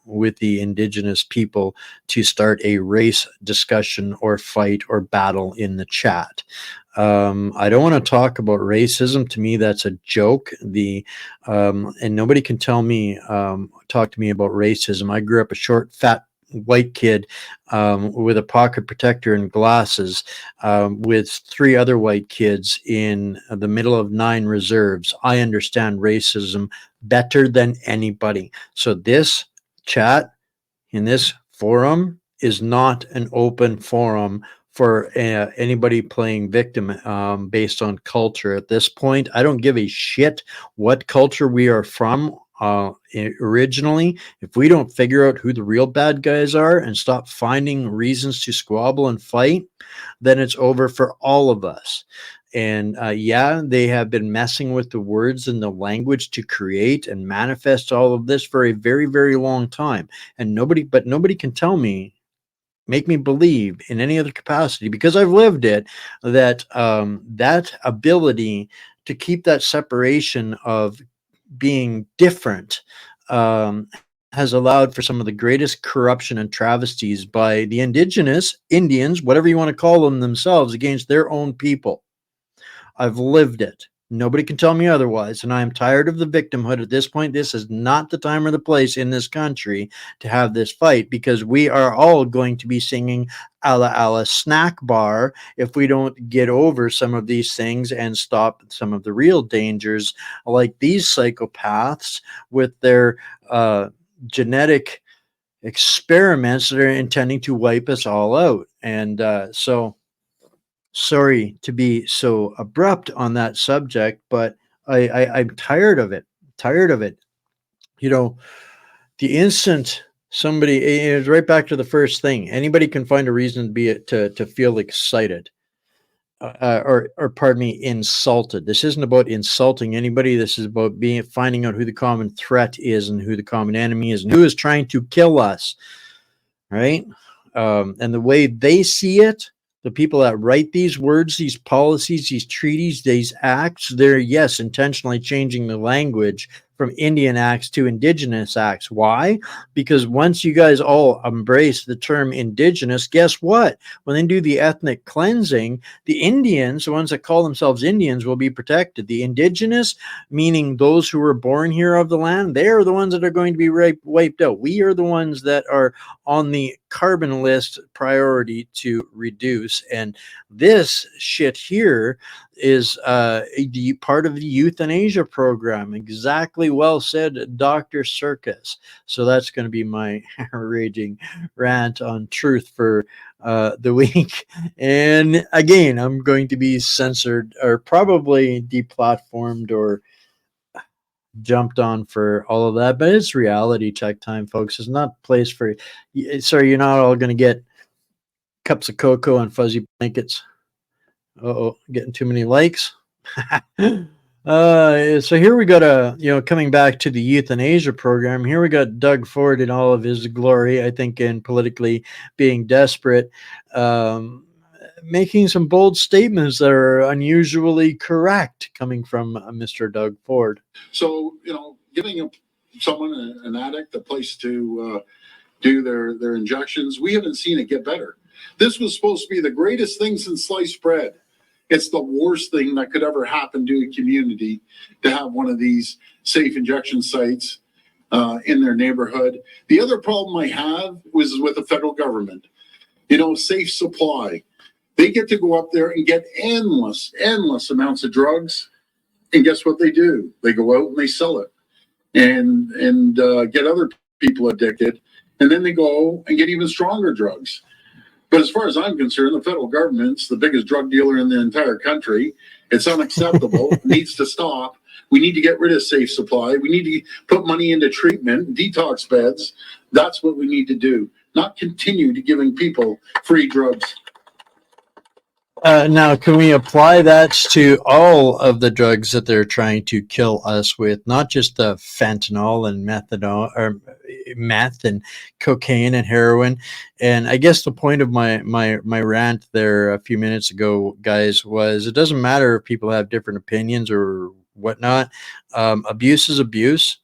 with the indigenous people to start a race discussion or fight or battle in the chat. I don't want to talk about racism. To me, that's a joke. And nobody can talk to me about racism. I grew up a short, fat, white kid with a pocket protector and glasses with 3 other white kids in the middle of 9 reserves. I understand racism better than anybody. So this chat in this forum is not an open forum for anybody playing victim based on culture. At this point, I don't give a shit what culture we are from originally. If we don't figure out who the real bad guys are and stop finding reasons to squabble and fight, then it's over for all of us. And they have been messing with the words and the language to create and manifest all of this for a very, very long time. And nobody can tell me make me believe in any other capacity, because I've lived it, that that ability to keep that separation of being different has allowed for some of the greatest corruption and travesties by the indigenous Indians, whatever you want to call them, themselves, against their own people. I've lived it. Nobody can tell me otherwise. And I am tired of the victimhood at this point. This is not the time or the place in this country to have this fight, because we are all going to be singing a la snack bar if we don't get over some of these things and stop some of the real dangers, like these psychopaths with their genetic experiments that are intending to wipe us all out. And so sorry to be so abrupt on that subject, but I'm tired of it. Tired of it. You know, the instant somebody, it's right back to the first thing. Anybody can find a reason to be to feel excited, or pardon me, insulted. This isn't about insulting anybody. This is about finding out who the common threat is and who the common enemy is and who is trying to kill us, right? And the way they see it, the people that write these words, these policies, these treaties, these acts, they're, yes, intentionally changing the language from Indian acts to indigenous acts. Why? Because once you guys all embrace the term indigenous, guess what? When they do the ethnic cleansing, the Indians, the ones that call themselves Indians, will be protected. The indigenous, meaning those who were born here of the land, they are the ones that are going to be wiped out. We are the ones that are on the carbon list priority to reduce. And this shit here is part of the euthanasia program. Exactly, well said, Dr. Circus. So that's going to be my raging rant on truth for the week. And again, I'm going to be censored or probably deplatformed or jumped on for all of that, but it's reality check time, folks. It's not a place for, sorry, you're not all going to get cups of cocoa and fuzzy blankets. Uh-oh, getting too many likes. So here we got coming back to the euthanasia program, here we got Doug Ford in all of his glory, I think, in politically being desperate, making some bold statements that are unusually correct coming from Mr. Doug Ford. So, giving someone, an addict, a place to do their injections, we haven't seen it get better. This was supposed to be the greatest thing since sliced bread. It's the worst thing that could ever happen to a community to have one of these safe injection sites in their neighborhood. The other problem I have was with the federal government. Safe supply. They get to go up there and get endless amounts of drugs. And guess what they do? They go out and they sell it and get other people addicted. And then they go and get even stronger drugs. But as far as I'm concerned, the federal government's the biggest drug dealer in the entire country. It's unacceptable. It needs to stop. We need to get rid of safe supply. We need to put money into treatment, detox beds. That's what we need to do, not continue to giving people free drugs. Now, can we apply that to all of the drugs that they're trying to kill us with, not just the fentanyl and methadone or meth and cocaine and heroin? And I guess the point of my rant there a few minutes ago, guys, was it doesn't matter if people have different opinions or whatnot. Abuse is abuse,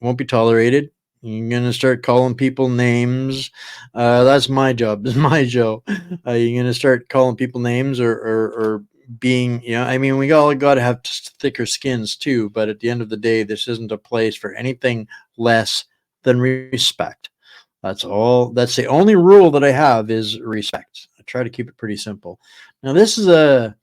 won't be tolerated. You're going to start calling people names. That's my job. It's my job. You're going to start calling people names or being, we all got to have thicker skins too. But at the end of the day, this isn't a place for anything less than respect. That's all. That's the only rule that I have is respect. I try to keep it pretty simple. Now, this is a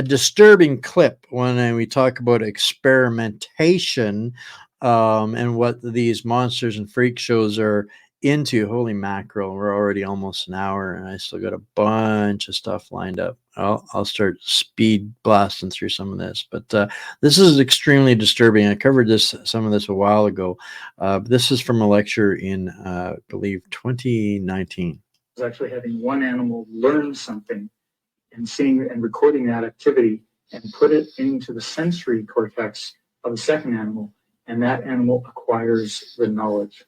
disturbing clip when we talk about experimentation and what these monsters and freak shows are into. Holy mackerel, we're already almost an hour and I still got a bunch of stuff lined up. I'll start speed blasting through some of this, but this is extremely disturbing. I covered some of this a while ago. This is from a lecture in I believe 2019. Actually having one animal learn something and seeing and recording that activity and put it into the sensory cortex of the second animal, and that animal acquires the knowledge.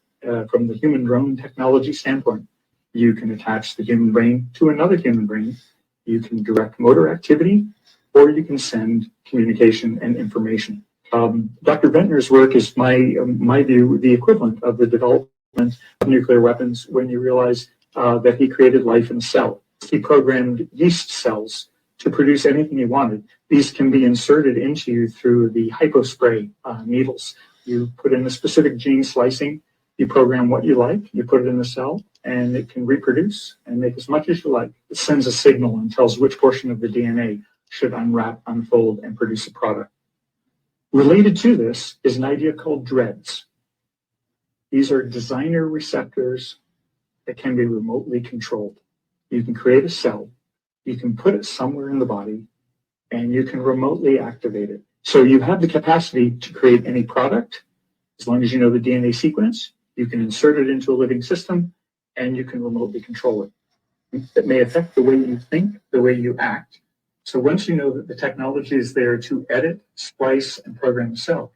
From the human drone technology standpoint, You can attach the human brain to another human brain. You can direct motor activity, or you can send communication and information. Dr. Ventnor's work is my view, the equivalent of the development of nuclear weapons when you realize that he created life in a cell. He programmed yeast cells to produce anything he wanted. These can be inserted into you through the hypospray needles. You put in a specific gene slicing, you program what you like, you put it in the cell, and it can reproduce and make as much as you like. It sends a signal and tells which portion of the DNA should unwrap, unfold, and produce a product. Related to this is an idea called dreads. These are designer receptors that can be remotely controlled. You can create a cell, you can put it somewhere in the body, and you can remotely activate it. So you have the capacity to create any product, as long as you know the DNA sequence. You can insert it into a living system, and you can remotely control it. It may affect the way you think, the way you act. So once you know that the technology is there to edit, splice, and program a cell,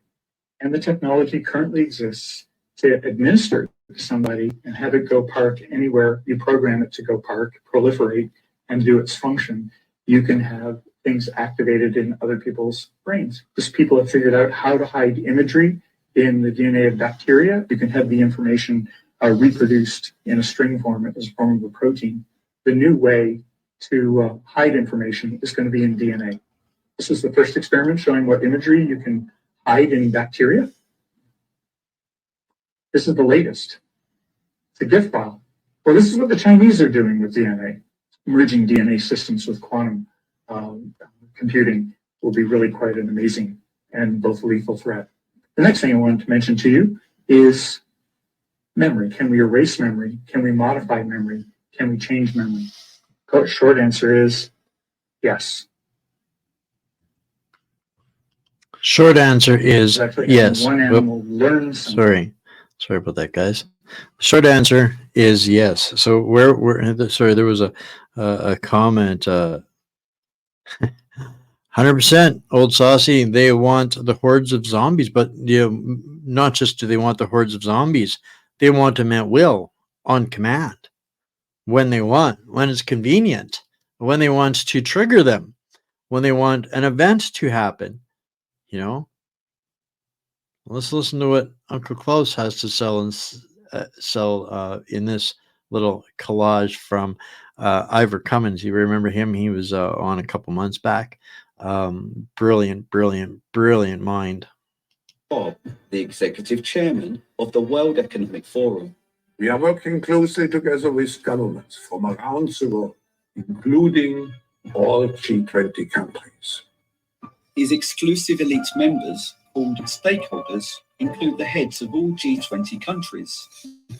and the technology currently exists to administer to somebody and have it go park anywhere you program it to go park, proliferate, and do its function, you can have things activated in other people's brains. Because people have figured out how to hide imagery in the DNA of bacteria. You can have the information reproduced in a string form as a form of a protein. The new way to hide information is going to be in DNA. This is the first experiment showing what imagery you can hide in bacteria. This is the latest. It's a GIF file. Well, this is what the Chinese are doing with DNA. Merging DNA systems with quantum computing will be really quite an amazing and both lethal threat. The next thing I wanted to mention to you is memory. Can we erase memory? Can we modify memory? Can we change memory? Short answer is yes. Short answer is yes. One animal learns something. Sorry about that, guys. Short answer is yes. So there was a comment. 100% old saucy. They want the hordes of zombies, but not just do they want the hordes of zombies. They want them at will, on command, when they want, when it's convenient, when they want to trigger them, when they want an event to happen. Let's listen to what Uncle Klaus has to sell in this little collage from Ivor Cummins. You remember him? He was on a couple months back. Brilliant mind. Bob, the executive chairman of the World Economic Forum. We are working closely together with governments from around the world, including all G20 countries. His exclusive elite members, called stakeholders, include the heads of all G20 countries,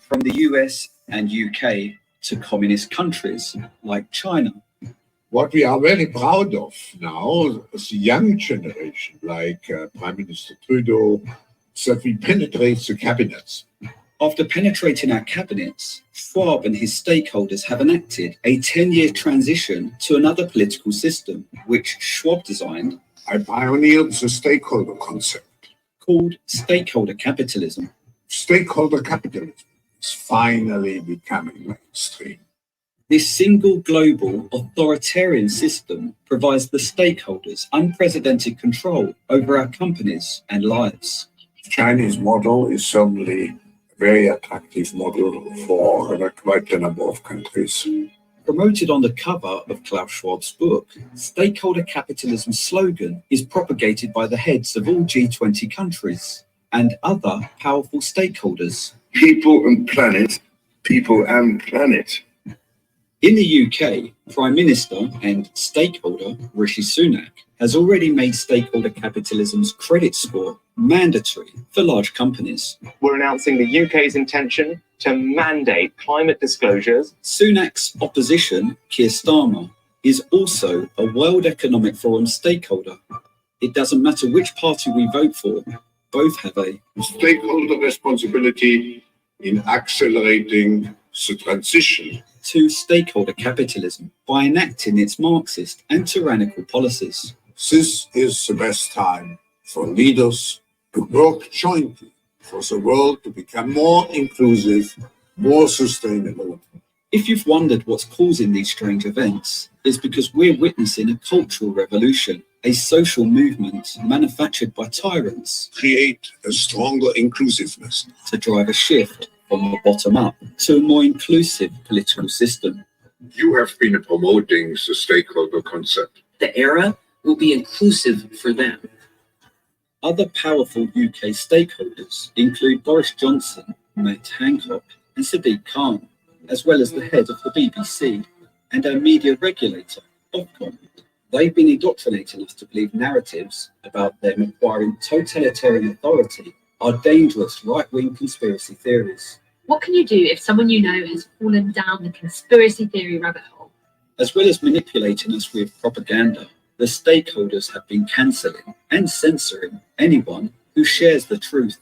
from the US and UK to communist countries like China. What we are very proud of now is the young generation, like Prime Minister Trudeau, that we penetrate the cabinets. After penetrating our cabinets, Schwab and his stakeholders have enacted a 10-year transition to another political system, which Schwab designed. I pioneered the stakeholder concept, called stakeholder capitalism. Stakeholder capitalism is finally becoming mainstream. This single global authoritarian system provides the stakeholders unprecedented control over our companies and lives. The Chinese model is certainly a very attractive model for quite a number of countries. Promoted on the cover of Klaus Schwab's book, stakeholder capitalism's slogan is propagated by the heads of all G20 countries and other powerful stakeholders. People and planet, people and planet. In the UK, Prime Minister and stakeholder Rishi Sunak has already made stakeholder capitalism's credit score mandatory for large companies. We're announcing the UK's intention to mandate climate disclosures. Sunak's opposition, Keir Starmer, is also a World Economic Forum stakeholder. It doesn't matter which party we vote for, both have a stakeholder responsibility in accelerating the transition to stakeholder capitalism by enacting its Marxist and tyrannical policies. This is the best time for leaders to work jointly for the world to become more inclusive, more sustainable, If you've wondered what's causing these strange events, it's because we're witnessing a cultural revolution, a social movement manufactured by tyrants Create a stronger inclusiveness. to drive a shift from the bottom up to a more inclusive political system. You have been promoting the stakeholder concept. The era will be inclusive for them. Other powerful UK stakeholders include Boris Johnson, Matt Hancock, and Sadiq Khan, as well as the head of the BBC and our media regulator, Ofcom. They've been indoctrinating us to believe narratives about them acquiring totalitarian authority are dangerous right-wing conspiracy theories. What can you do if someone you know has fallen down the conspiracy theory rabbit hole? As well as manipulating us with propaganda, the stakeholders have been cancelling and censoring anyone who shares the truth.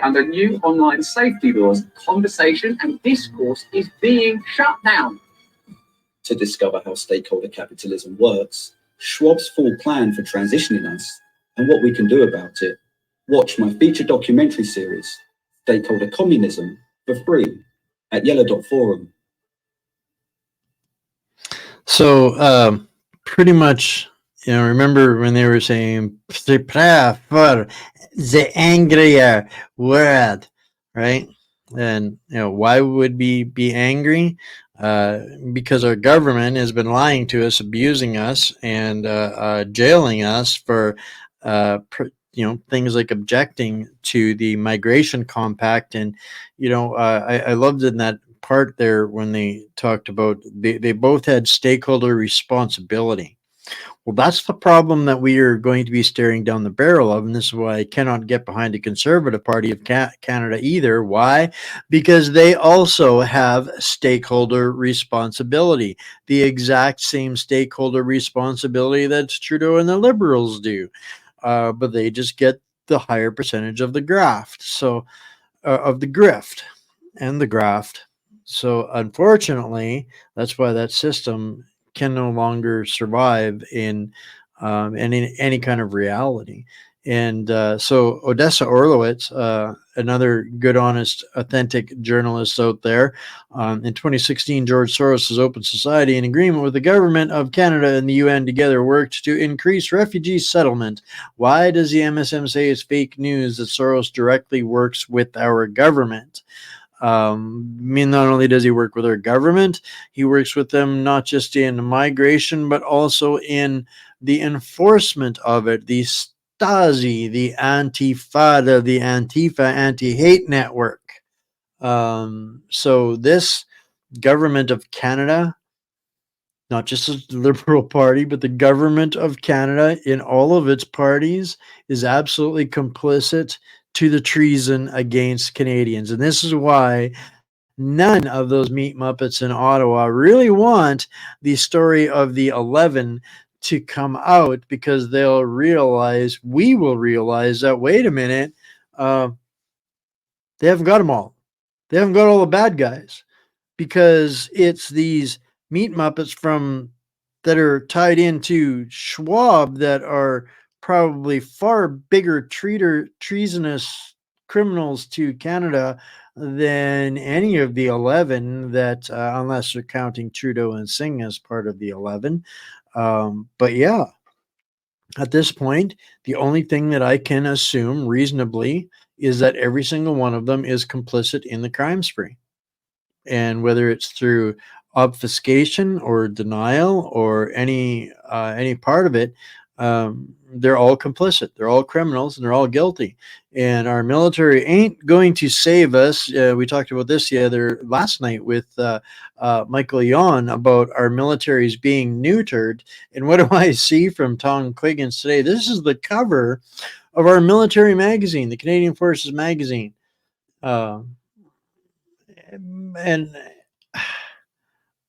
Under new online safety laws, conversation and discourse is being shut down. To discover how stakeholder capitalism works, Schwab's full plan for transitioning us, and what we can do about it, watch my feature documentary series, Stakeholder Communism, for free at yellow.forum. So pretty much, remember when they were saying prepare for the angrier world, right? And why would we be angry? Because our government has been lying to us, abusing us, and jailing us for things like objecting to the migration compact. And I loved in that part there when they talked about they both had stakeholder responsibility. Well, that's the problem that we are going to be staring down the barrel of, and this is why I cannot get behind the Conservative Party of Canada either. Why? Because they also have stakeholder responsibility, the exact same stakeholder responsibility that Trudeau and the Liberals do, but they just get the higher percentage of the graft, of the grift and the graft. So unfortunately, that's why that system can no longer survive in any kind of reality. And so Odessa Orlowitz, another good, honest, authentic journalist out there, in 2016, George Soros' Open Society, in agreement with the government of Canada and the UN, together worked to increase refugee settlement. Why does the MSM say it's fake news that Soros directly works with our government? Not only does he work with our government, he works with them not just in migration, but also in the enforcement of it, the Stasi, the Antifada, the Antifa anti-hate network. So this government of Canada, not just the Liberal Party, but the government of Canada in all of its parties, is absolutely complicit to the treason against Canadians. And this is why none of those meat muppets in Ottawa really want the story of the 11 to come out, because we will realize that, wait a minute, they haven't got them all. They haven't got all the bad guys, because it's these meat muppets that are tied into Schwab that are probably far bigger treasonous criminals to Canada than any of the 11 that, unless you're counting Trudeau and Singh as part of the 11. But yeah, at this point, the only thing that I can assume reasonably is that every single one of them is complicit in the crime spree. And whether it's through obfuscation or denial or any part of it, they're all complicit. They're all criminals, and they're all guilty. And our military ain't going to save us. We talked about this last night with Michael Yon about our militaries being neutered. And what do I see from Tom Quiggins today? This is the cover of our military magazine, the Canadian Forces magazine. And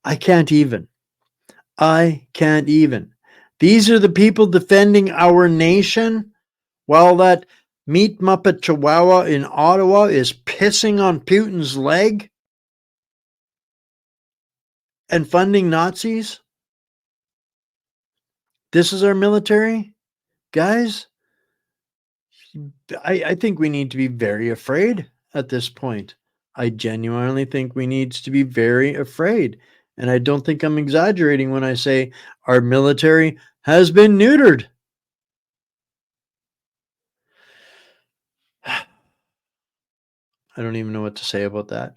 I can't even. These are the people defending our nation, while that meat muppet chihuahua in Ottawa is pissing on Putin's leg and funding Nazis. This is our military, guys. I think we need to be very afraid at this point. I genuinely think we need to be very afraid. And I don't think I'm exaggerating when I say our military has been neutered. I don't even know what to say about that.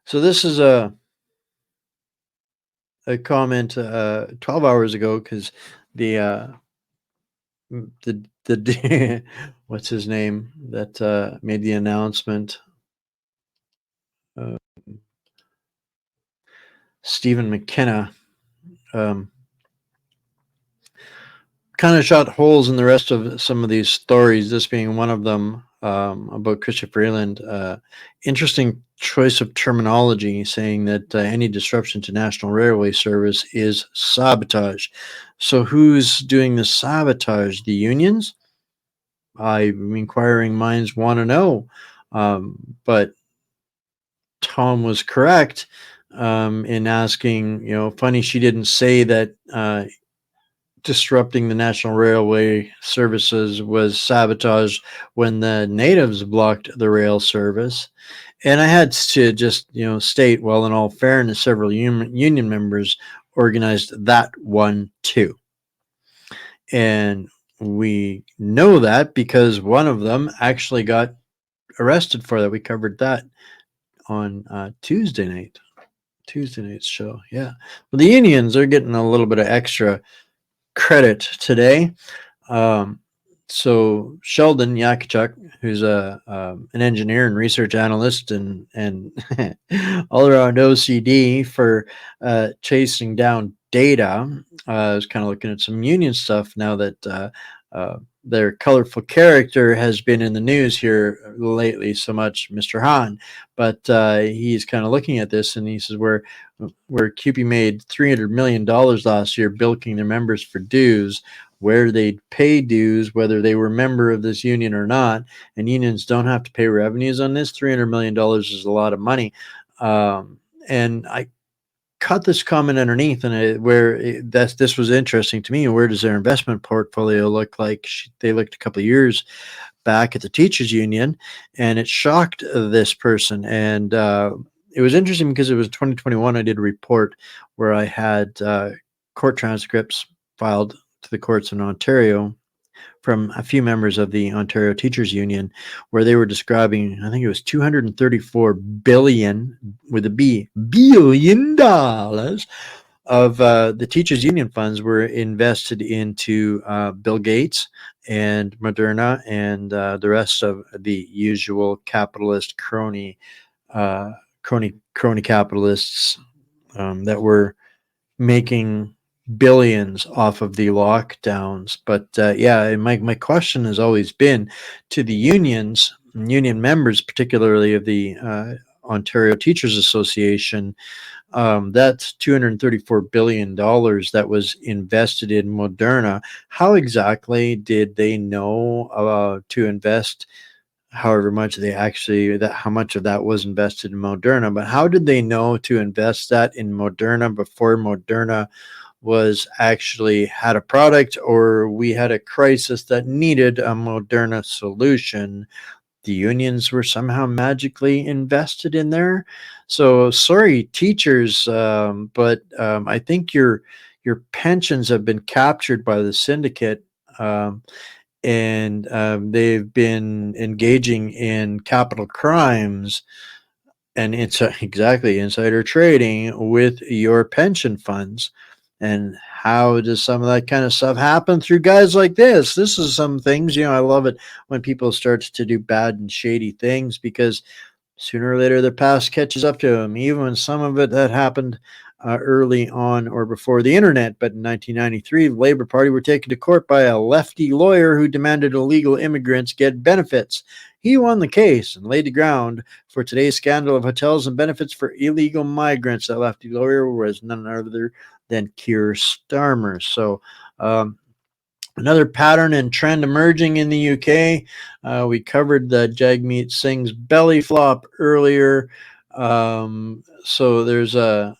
So this is a comment 12 hours ago, because the what's his name that made the announcement, Stephen McKenna, kind of shot holes in the rest of some of these stories, this being one of them, about Christopher Freeland. Interesting choice of terminology, saying that any disruption to national railway service is sabotage. So who's doing the sabotage? The unions? Inquiring minds want to know. But Tom was correct in asking, funny she didn't say that disrupting the national railway services was sabotage when the natives blocked the rail service. And I had to just, state, well, in all fairness, several union members organized that one too. And we know that because one of them actually got arrested for that. We covered that on Tuesday night's show. Yeah. Well, the unions are getting a little bit of extra credit today. So Sheldon Yakachuk, who's an engineer and research analyst and all around OCD for chasing down data, I was kind of looking at some union stuff now that their colorful character has been in the news here lately so much, Mr. Hahn. But he's kind of looking at this, and he says where CUPE made $300 million last year bilking their members for dues, where they'd pay dues, whether they were a member of this union or not, and unions don't have to pay revenues on this. $300 million is a lot of money. And I caught this comment underneath, and this was interesting to me. Where does their investment portfolio look like? They looked a couple of years back at the teachers union, and it shocked this person. And it was interesting because it was 2021. I did a report where I had court transcripts filed to the courts in Ontario from a few members of the Ontario Teachers Union, where they were describing, I think it was $234 billion with a B, billion dollars of the Teachers Union funds were invested into Bill Gates and Moderna and the rest of the usual capitalist crony capitalists that were making billions off of the lockdowns. But yeah, my question has always been to the union members, particularly of the Ontario Teachers Association, that's $234 billion that was invested in Moderna. How exactly did they know to invest however much how much of that was invested in Moderna? But how did they know to invest that in Moderna before Moderna was actually had a product, or we had a crisis that needed a Moderna solution? The unions were somehow magically invested in there. So sorry, teachers, but I think your pensions have been captured by the syndicate, and they've been engaging in capital crimes, and it's exactly insider trading with your pension funds. And how does some of that kind of stuff happen? Through guys like this. This is some things, I love it when people start to do bad and shady things, because sooner or later the past catches up to them, even when some of it that happened early on or before the internet. But in 1993, the Labour Party were taken to court by a lefty lawyer who demanded illegal immigrants get benefits. He won the case and laid the ground for today's scandal of hotels and benefits for illegal migrants. That lefty lawyer was none other than Keir Starmer. So another pattern and trend emerging in the UK. We covered the Jagmeet Singh's belly flop earlier. So there's a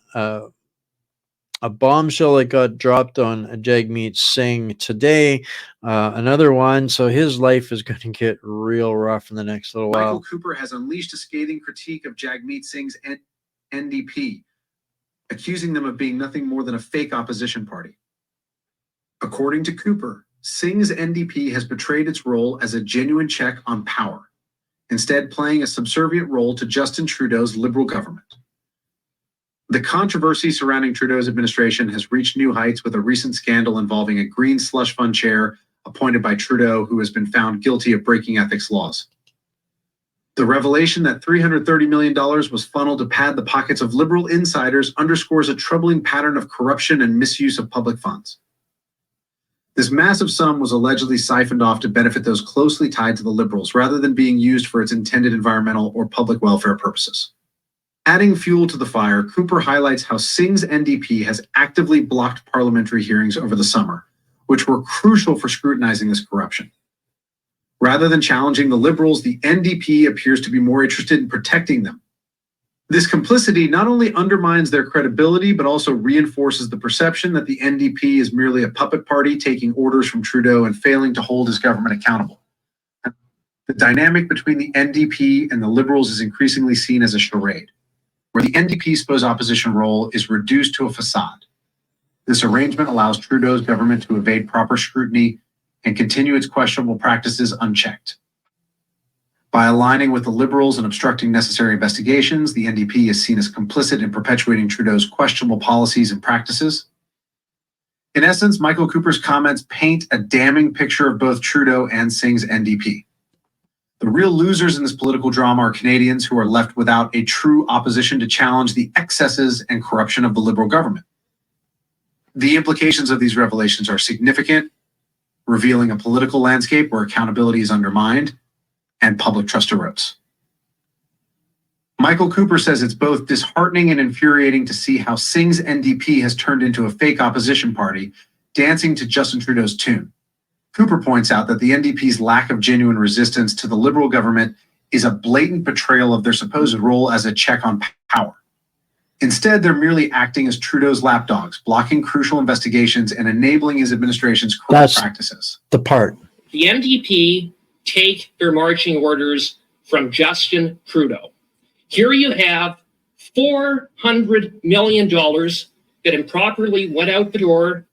a bombshell that got dropped on Jagmeet Singh today. Another one. So his life is going to get real rough in the next little while. Michael Cooper has unleashed a scathing critique of Jagmeet Singh's NDP, accusing them of being nothing more than a fake opposition party. According to Cooper, Singh's NDP has betrayed its role as a genuine check on power, instead playing a subservient role to Justin Trudeau's Liberal government. The controversy surrounding Trudeau's administration has reached new heights with a recent scandal involving a green slush fund chair appointed by Trudeau who has been found guilty of breaking ethics laws. The revelation that $330 million was funneled to pad the pockets of Liberal insiders underscores a troubling pattern of corruption and misuse of public funds. This massive sum was allegedly siphoned off to benefit those closely tied to the Liberals rather than being used for its intended environmental or public welfare purposes. Adding fuel to the fire, Cooper highlights how Singh's NDP has actively blocked parliamentary hearings over the summer, which were crucial for scrutinizing this corruption. Rather than challenging the Liberals, the NDP appears to be more interested in protecting them. This complicity not only undermines their credibility, but also reinforces the perception that the NDP is merely a puppet party taking orders from Trudeau and failing to hold his government accountable. The dynamic between the NDP and the Liberals is increasingly seen as a charade, where the NDP's supposed opposition role is reduced to a facade. This arrangement allows Trudeau's government to evade proper scrutiny and continue its questionable practices unchecked. By aligning with the Liberals and obstructing necessary investigations, the NDP is seen as complicit in perpetuating Trudeau's questionable policies and practices. In essence, Michael Cooper's comments paint a damning picture of both Trudeau and Singh's NDP. The real losers in this political drama are Canadians who are left without a true opposition to challenge the excesses and corruption of the Liberal government. The implications of these revelations are significant, revealing a political landscape where accountability is undermined and public trust erodes. Michael Cooper says it's both disheartening and infuriating to see how Singh's NDP has turned into a fake opposition party, dancing to Justin Trudeau's tune. Cooper points out that the NDP's lack of genuine resistance to the Liberal government is a blatant betrayal of their supposed role as a check on power. Instead, they're merely acting as Trudeau's lapdogs, blocking crucial investigations and enabling his administration's corrupt practices. The part. The NDP take their marching orders from Justin Trudeau. Here you have $400 million that improperly went out the door.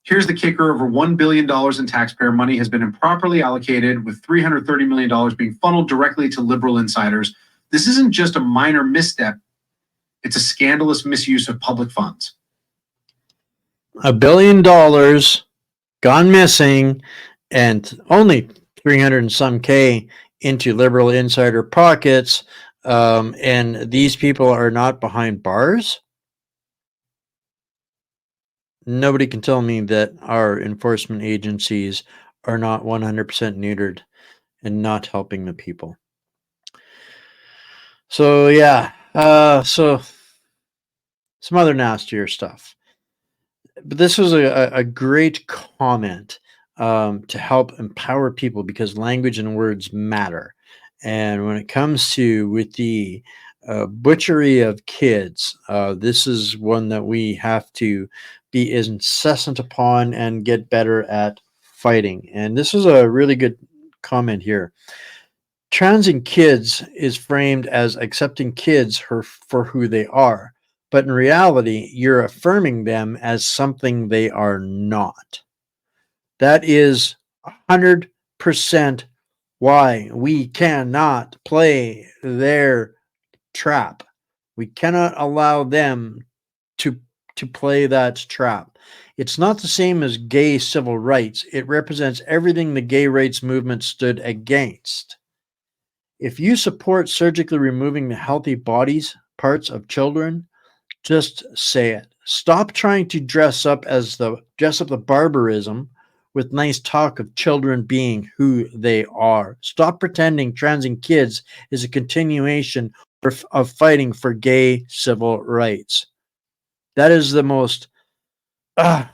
Here's the kicker: over $1 billion in taxpayer money has been improperly allocated, with $330 million being funneled directly to Liberal insiders. This isn't just a minor misstep, it's a scandalous misuse of public funds. $1 billion gone missing, and only 300 and some K into Liberal insider pockets, and these people are not behind bars? Nobody can tell me that our enforcement agencies are not 100% neutered and not helping the people. So yeah, so some other nastier stuff. But this was a great comment to help empower people, because language and words matter. And when it comes to with the butchery of kids, this is one that we have to be incessant upon and get better at fighting. And this is a really good comment here. Transing kids is framed as accepting kids for who they are, but in reality, you're affirming them as something they are not. That is 100% why we cannot play their trap. We cannot allow them to play that trap. It's not the same as gay civil rights. It represents everything the gay rights movement stood against. If you support surgically removing the healthy bodies parts of children, just say it. Stop trying to dress up the barbarism with nice talk of children being who they are. Stop pretending transing kids is a continuation of fighting for gay civil rights. That is the most yes.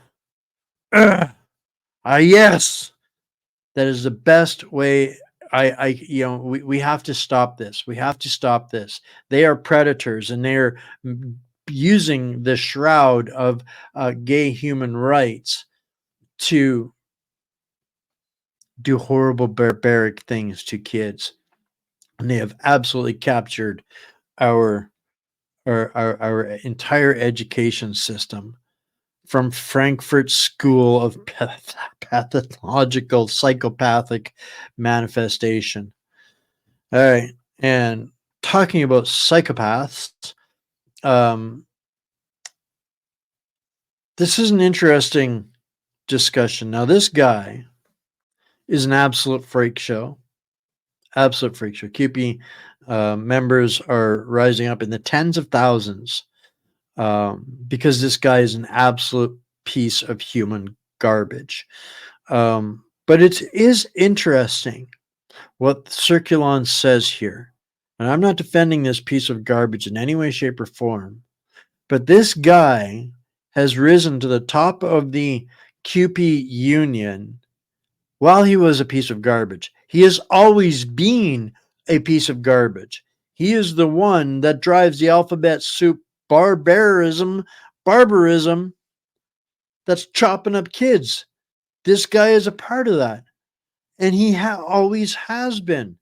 That is the best way. We have to stop this. We have to stop this. They are predators, and they're using the shroud of gay human rights to do horrible, barbaric things to kids. And they have absolutely captured our entire education system, from Frankfurt School of Pathological Psychopathic Manifestation. All right. And talking about psychopaths, this is an interesting discussion. Now, this guy is an absolute freak show. Absolute freak show. QP members are rising up in the tens of thousands because this guy is an absolute piece of human garbage. But it is interesting what Circulon says here. And I'm not defending this piece of garbage in any way, shape, or form. But this guy has risen to the top of the QP union while he was a piece of garbage. He has always been a piece of garbage. He is the one that drives the alphabet soup barbarism that's chopping up kids. This guy is a part of that. And he always has been.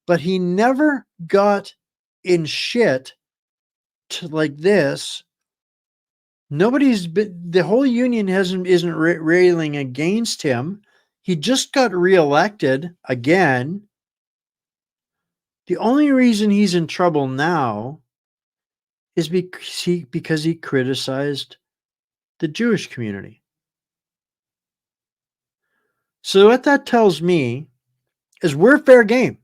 But he never got in shit to like this. Nobody's been, the whole union isn't railing against him. He just got reelected again. The only reason he's in trouble now is because he criticized the Jewish community. So what that tells me is we're fair game.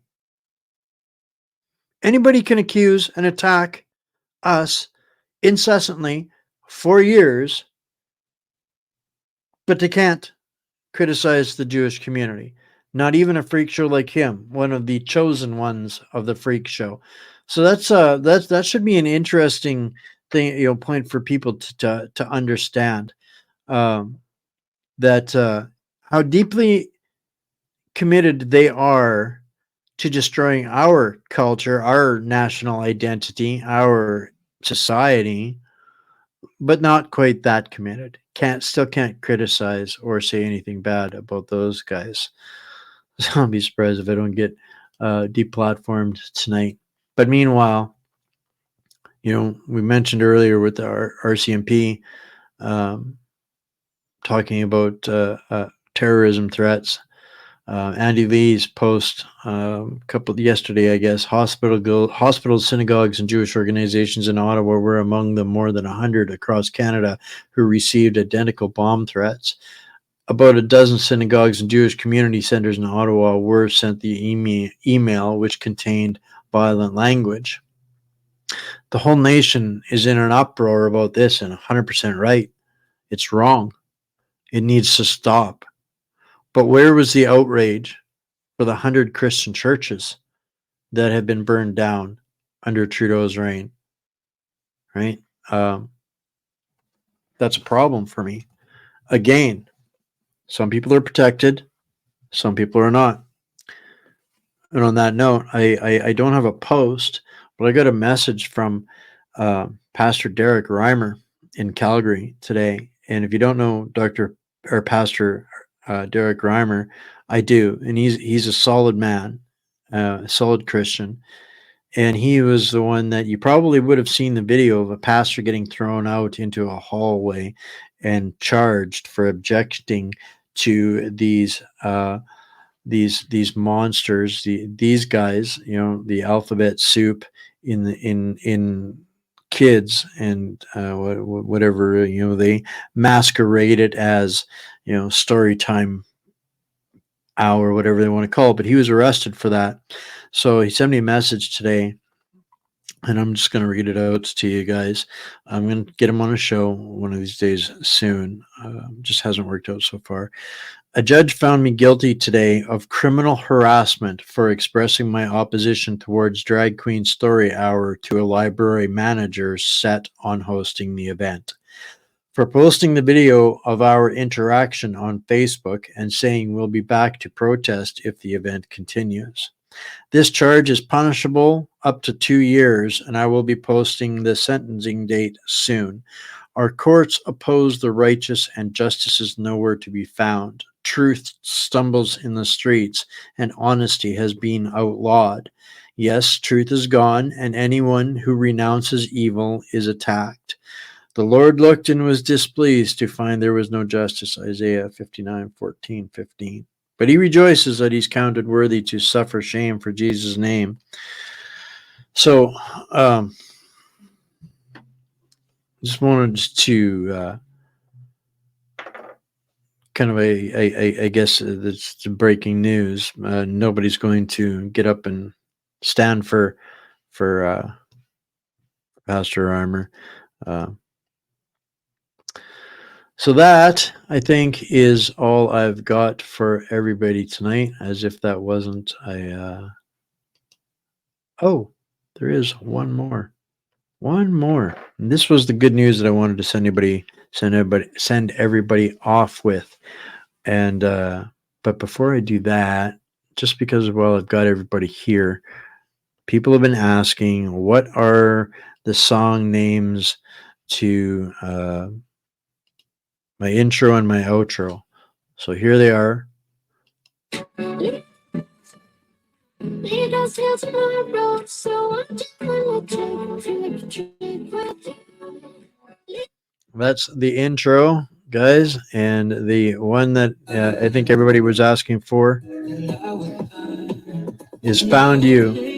Anybody can accuse and attack us incessantly for years, but they can't criticize the Jewish community. Not even a freak show like him, one of the chosen ones of the freak show. So that should be an interesting thing, point for people to understand that how deeply committed they are to destroying our culture, our national identity, our society, but not quite that committed. Still can't criticize or say anything bad about those guys. So I'll be surprised if I don't get deplatformed tonight. But meanwhile, we mentioned earlier with our RCMP talking about terrorism threats. Andy Lee's post yesterday, I guess, hospitals, synagogues, and Jewish organizations in Ottawa were among the more than 100 across Canada who received identical bomb threats. About a dozen synagogues and Jewish community centers in Ottawa were sent the email which contained violent language. The whole nation is in an uproar about this, and 100% right. It's wrong. It needs to stop. But where was the outrage for the 100 Christian churches that have been burned down under Trudeau's reign? Right? That's a problem for me. Again, some people are protected, some people are not. And on that note, I don't have a post, but I got a message from Pastor Derek Reimer in Calgary today. And if you don't know Pastor Derek Reimer, I do, and he's a solid man, a solid Christian, and he was the one that you probably would have seen the video of a pastor getting thrown out into a hallway and charged for objecting to these monsters, these guys, the alphabet soup in kids, and whatever they masquerade it as, story time hour, whatever they want to call it. But he was arrested for that. So he sent me a message today, and I'm just going to read it out to you guys. I'm going to get him on a show one of these days soon. Just hasn't worked out so far. A judge found me guilty today of criminal harassment for expressing my opposition towards Drag Queen Story Hour to a library manager set on hosting the event. For posting the video of our interaction on Facebook and saying we'll be back to protest if the event continues. This charge is punishable up to 2 years, and I will be posting the sentencing date soon. Our courts oppose the righteous, and justice is nowhere to be found. Truth stumbles in the streets, and honesty has been outlawed. Yes, truth is gone, and anyone who renounces evil is attacked. The Lord looked and was displeased to find there was no justice. Isaiah 59:14-15. But he rejoices that he's counted worthy to suffer shame for Jesus' name. So, just wanted to kind of I guess it's breaking news. Nobody's going to get up and stand for Pastor Reimer. So that, I think, is all I've got for everybody tonight. As if that wasn't oh, there is one more. One more. And this was the good news that I wanted to send everybody off with. And but before I do that, just because I've got everybody here, people have been asking, what are the song names to my intro and my outro? So here they are. That's the intro, guys, and the one that I think everybody was asking for is Found You.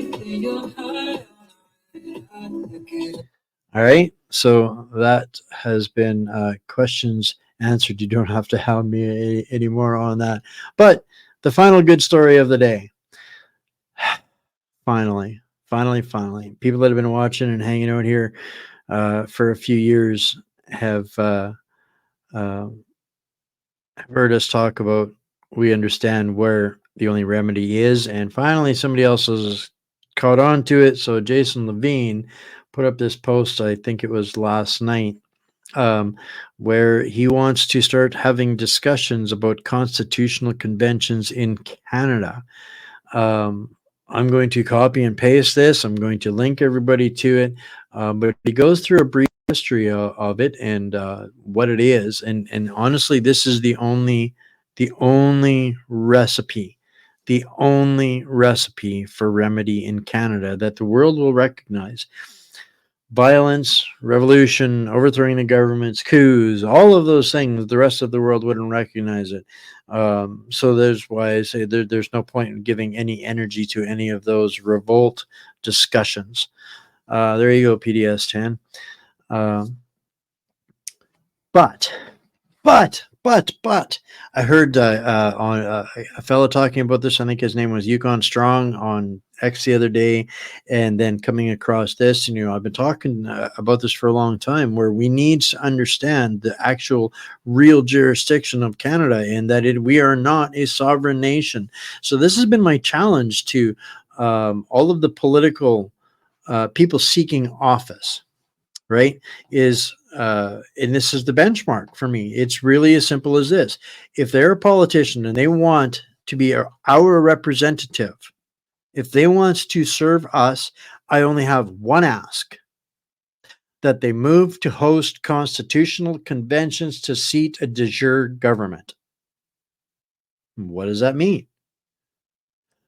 All right, so that has been questions answered. You don't have to have me anymore on that. But the final good story of the day. Finally. People that have been watching and hanging out here for a few years have heard us talk about, we understand where the only remedy is, and finally somebody else has caught on to it. So Jason Levine put up this post, I think it was last night, where he wants to start having discussions about constitutional conventions in Canada. I'm going to copy and paste this. I'm going to link everybody to it, but he goes through a brief history of it and what it is. And honestly, this is the only recipe for remedy in Canada that the world will recognize. Violence, revolution, overthrowing the governments, coups, all of those things, the rest of the world wouldn't recognize it. So there's why I say there's no point in giving any energy to any of those revolt discussions. There you go, PDS 10. But I heard on a fellow talking about this. I think his name was Yukon Strong on X the other day, and then coming across this. And I've been talking about this for a long time, where we need to understand the actual real jurisdiction of Canada, and that we are not a sovereign nation. So this has been my challenge to all of the political people seeking office. Right? And this is the benchmark for me. It's really as simple as this. If they're a politician and they want to be our representative, if they want to serve us, I only have one ask: that they move to host constitutional conventions to seat a de jure government. What does that mean?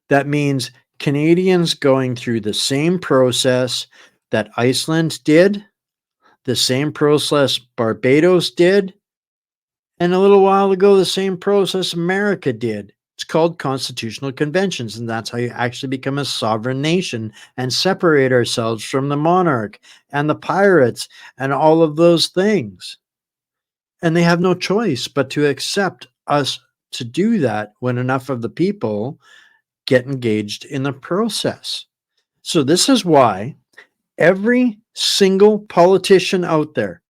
That means Canadians going through the same process that Iceland did, the same process Barbados did, and a little while ago, the same process America did. It's called constitutional conventions, and that's how you actually become a sovereign nation and separate ourselves from the monarch and the pirates and all of those things. And they have no choice but to accept us to do that when enough of the people get engaged in the process. So this is why every single politician out there,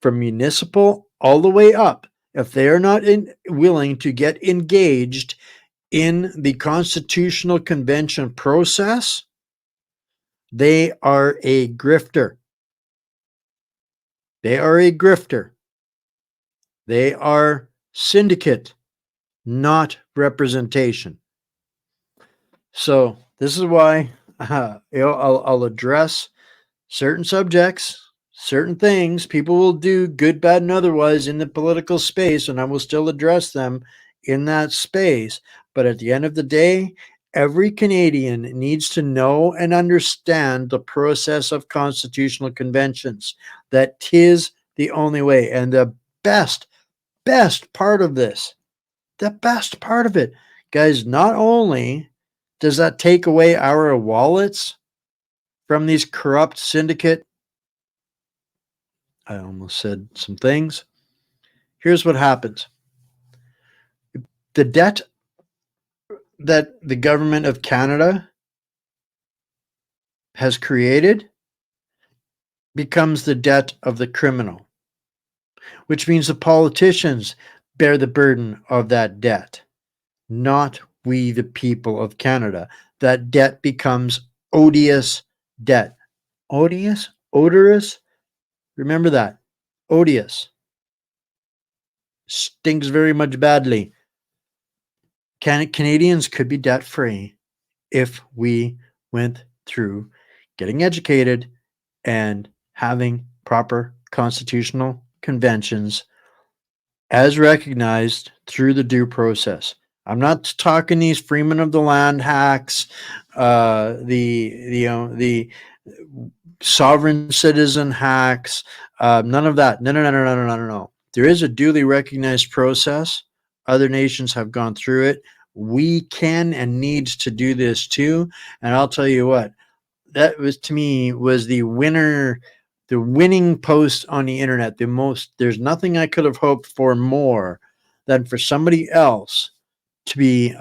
from municipal all the way up, if they are not willing to get engaged in the constitutional convention process, they are a grifter. They are a grifter. They are syndicate, not representation. So this is why I'll address certain subjects, certain things. People will do good, bad, and otherwise in the political space, and I will still address them in that space. But at the end of the day, every Canadian needs to know and understand the process of constitutional conventions. That 'tis the only way. And the best part of this, the best part of it, guys, not only does that take away our wallets from these corrupt syndicate, I almost said some things. Here's what happens. The debt that the government of Canada has created becomes the debt of the criminal, which means the politicians bear the burden of that debt, not we, the people of Canada. That debt becomes odious debt. Odious? Odorous? Remember that. Odious. Stinks very much badly. Canadians could be debt free if we went through getting educated and having proper constitutional conventions as recognized through the due process. I'm not talking these Freeman of the Land hacks, the sovereign citizen hacks, none of that. No. There is a duly recognized process. Other nations have gone through it. We can and needs to do this too. And I'll tell you what, that was, to me, was the winning post on the internet. There's nothing I could have hoped for more than for somebody else to be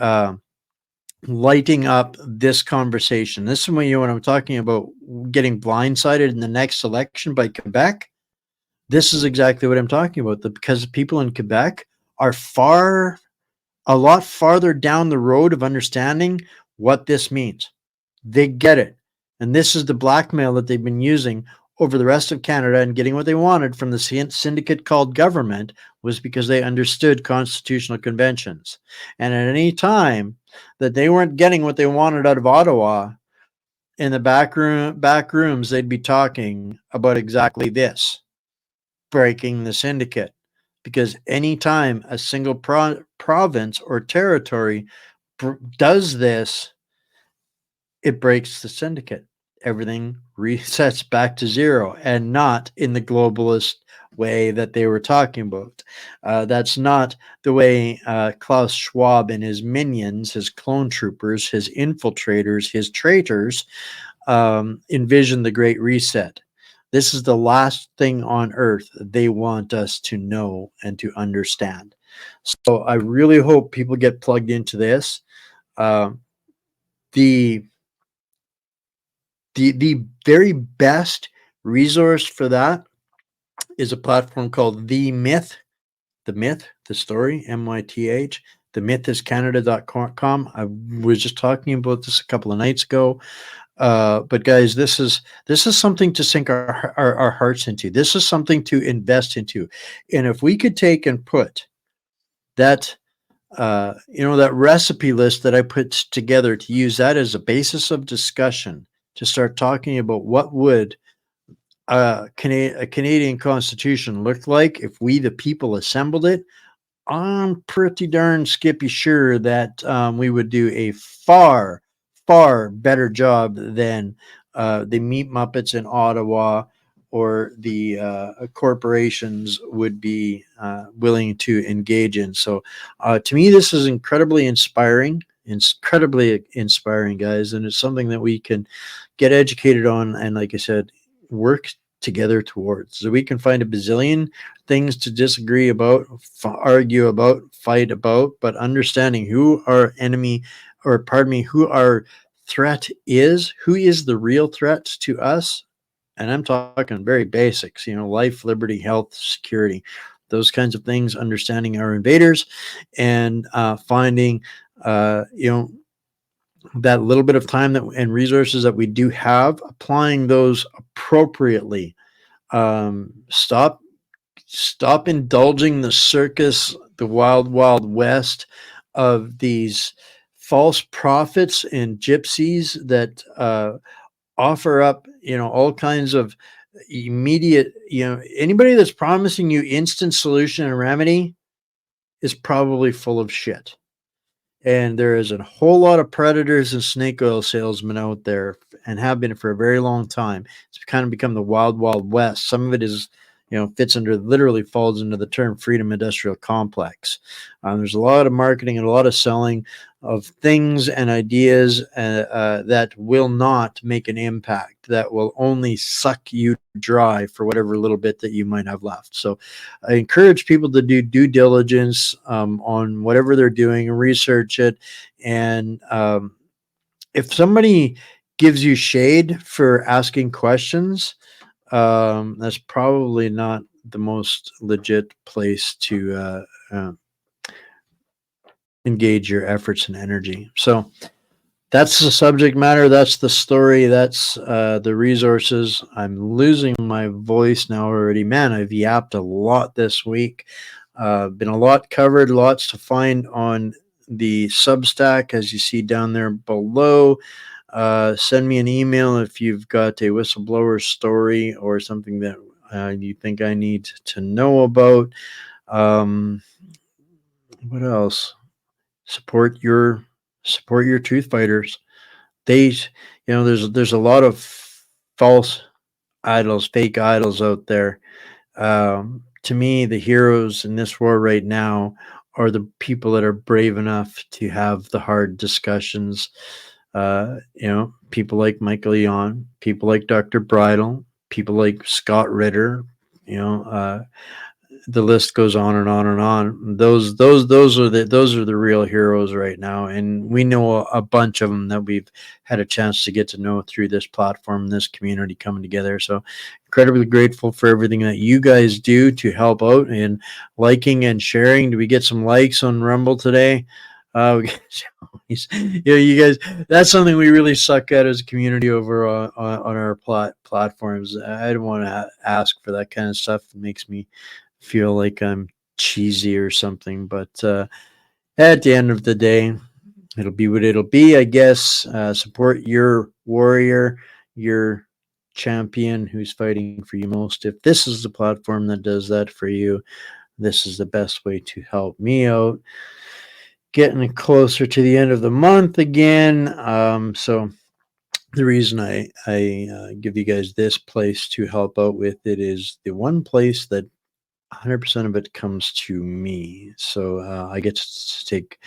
lighting up this conversation. This is when I'm talking about getting blindsided in the next election by Quebec. This is exactly what I'm talking about. Because people in Quebec are a lot farther down the road of understanding what this means. They get it. And this is the blackmail that they've been using over the rest of Canada, and getting what they wanted from the syndicate called government was because they understood constitutional conventions. And at any time that they weren't getting what they wanted out of Ottawa, in the back rooms, they'd be talking about exactly this, breaking the syndicate. Because anytime a single province or territory does this, it breaks the syndicate. Everything resets back to zero, and not in the globalist way that they were talking about. That's not the way Klaus Schwab and his minions, his clone troopers, his infiltrators, his traitors envision the Great Reset. This is the last thing on earth they want us to know and to understand. So I really hope people get plugged into this. The very best resource for that is a platform called The Myth, the story, MYTH, themythiscanada.com. I was just talking about this a couple of nights ago. But guys, this is something to sink our hearts into. This is something to invest into. And if we could take and put that, that recipe list that I put together, to use that as a basis of discussion, to start talking about what would a Canadian Constitution look like if we, the people, assembled it, I'm pretty darn skippy sure that we would do a far better job than the Meat Muppets in Ottawa or the corporations would be willing to engage in. So to me, this is incredibly inspiring, guys. And it's something that we can get educated on. And like I said, work together towards. So we can find a bazillion things to disagree about, argue about, fight about, but understanding who our enemy, or pardon me, who our threat is, who is the real threat to us. And I'm talking very basics, life, liberty, health, security, those kinds of things, understanding our invaders, and finding, that little bit of time and resources that we do have, applying those appropriately. Stop indulging the circus, the wild west of these false prophets and gypsies that offer up, all kinds of immediate, anybody that's promising you instant solution and remedy is probably full of shit. And there is a whole lot of predators and snake oil salesmen out there, and have been for a very long time. It's kind of become the wild, wild west. Some of it is, literally falls into the term freedom industrial complex. There's a lot of marketing and a lot of selling of things and ideas that will not make an impact, that will only suck you dry for whatever little bit that you might have left. So I encourage people to do due diligence on whatever they're doing and research it. And if somebody gives you shade for asking questions, that's probably not the most legit place to engage your efforts and energy. So that's the subject matter. That's the story. That's the resources. I'm losing my voice now already. Man, I've yapped a lot this week. Been a lot covered, lots to find on the Substack, as you see down there below. Send me an email if you've got a whistleblower story or something that you think I need to know about. What else? Support your truth fighters. There's a lot of false idols, fake idols out there. To me, the heroes in this war right now are the people that are brave enough to have the hard discussions. People like Michael Yon, people like Dr. Bridle, people like Scott Ritter, the list goes on and on and on. Those are the real heroes right now, and we know a bunch of them that we've had a chance to get to know through this platform, this community coming together. So incredibly grateful for everything that you guys do to help out and liking and sharing. Do we get some likes on Rumble today? You guys, that's something we really suck at as a community over on our platforms. I don't want to ask for that kind of stuff. It makes me feel like I'm cheesy or something, but at the end of the day, it'll be what it'll be, I guess. Support your warrior, your champion who's fighting for you most. If this is the platform that does that for you, this is the best way to help me out. Getting closer to the end of the month again, so the reason I give you guys this place to help out with it is the one place that 100% of it comes to me. So I get to take,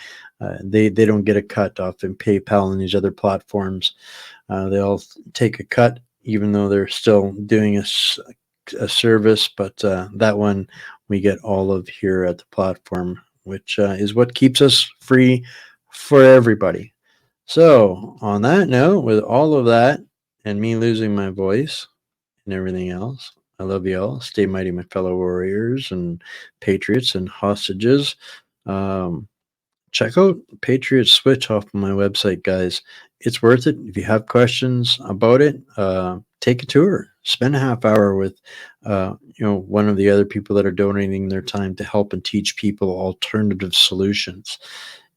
they don't get a cut off in PayPal and these other platforms. They all take a cut, even though they're still doing a service. But that one we get all of here at the platform, which is what keeps us free for everybody. So on that note, with all of that and me losing my voice and everything else, I love you all. Stay mighty, my fellow warriors and patriots and hostages. Check out Patriot Switch off of my website, guys. It's worth it. If you have questions about it, take a tour. Spend a half hour with one of the other people that are donating their time to help and teach people alternative solutions.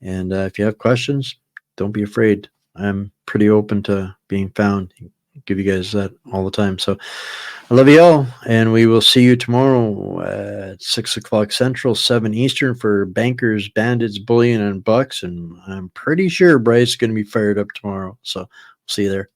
And if you have questions, don't be afraid. I'm pretty open to being found. Give you guys that all the time. So I love you all, and we will see you tomorrow at 6 o'clock Central, 7 Eastern for Bankers, Bandits, Bullion, and Bucks. And I'm pretty sure Bryce is going to be fired up tomorrow. So see you there.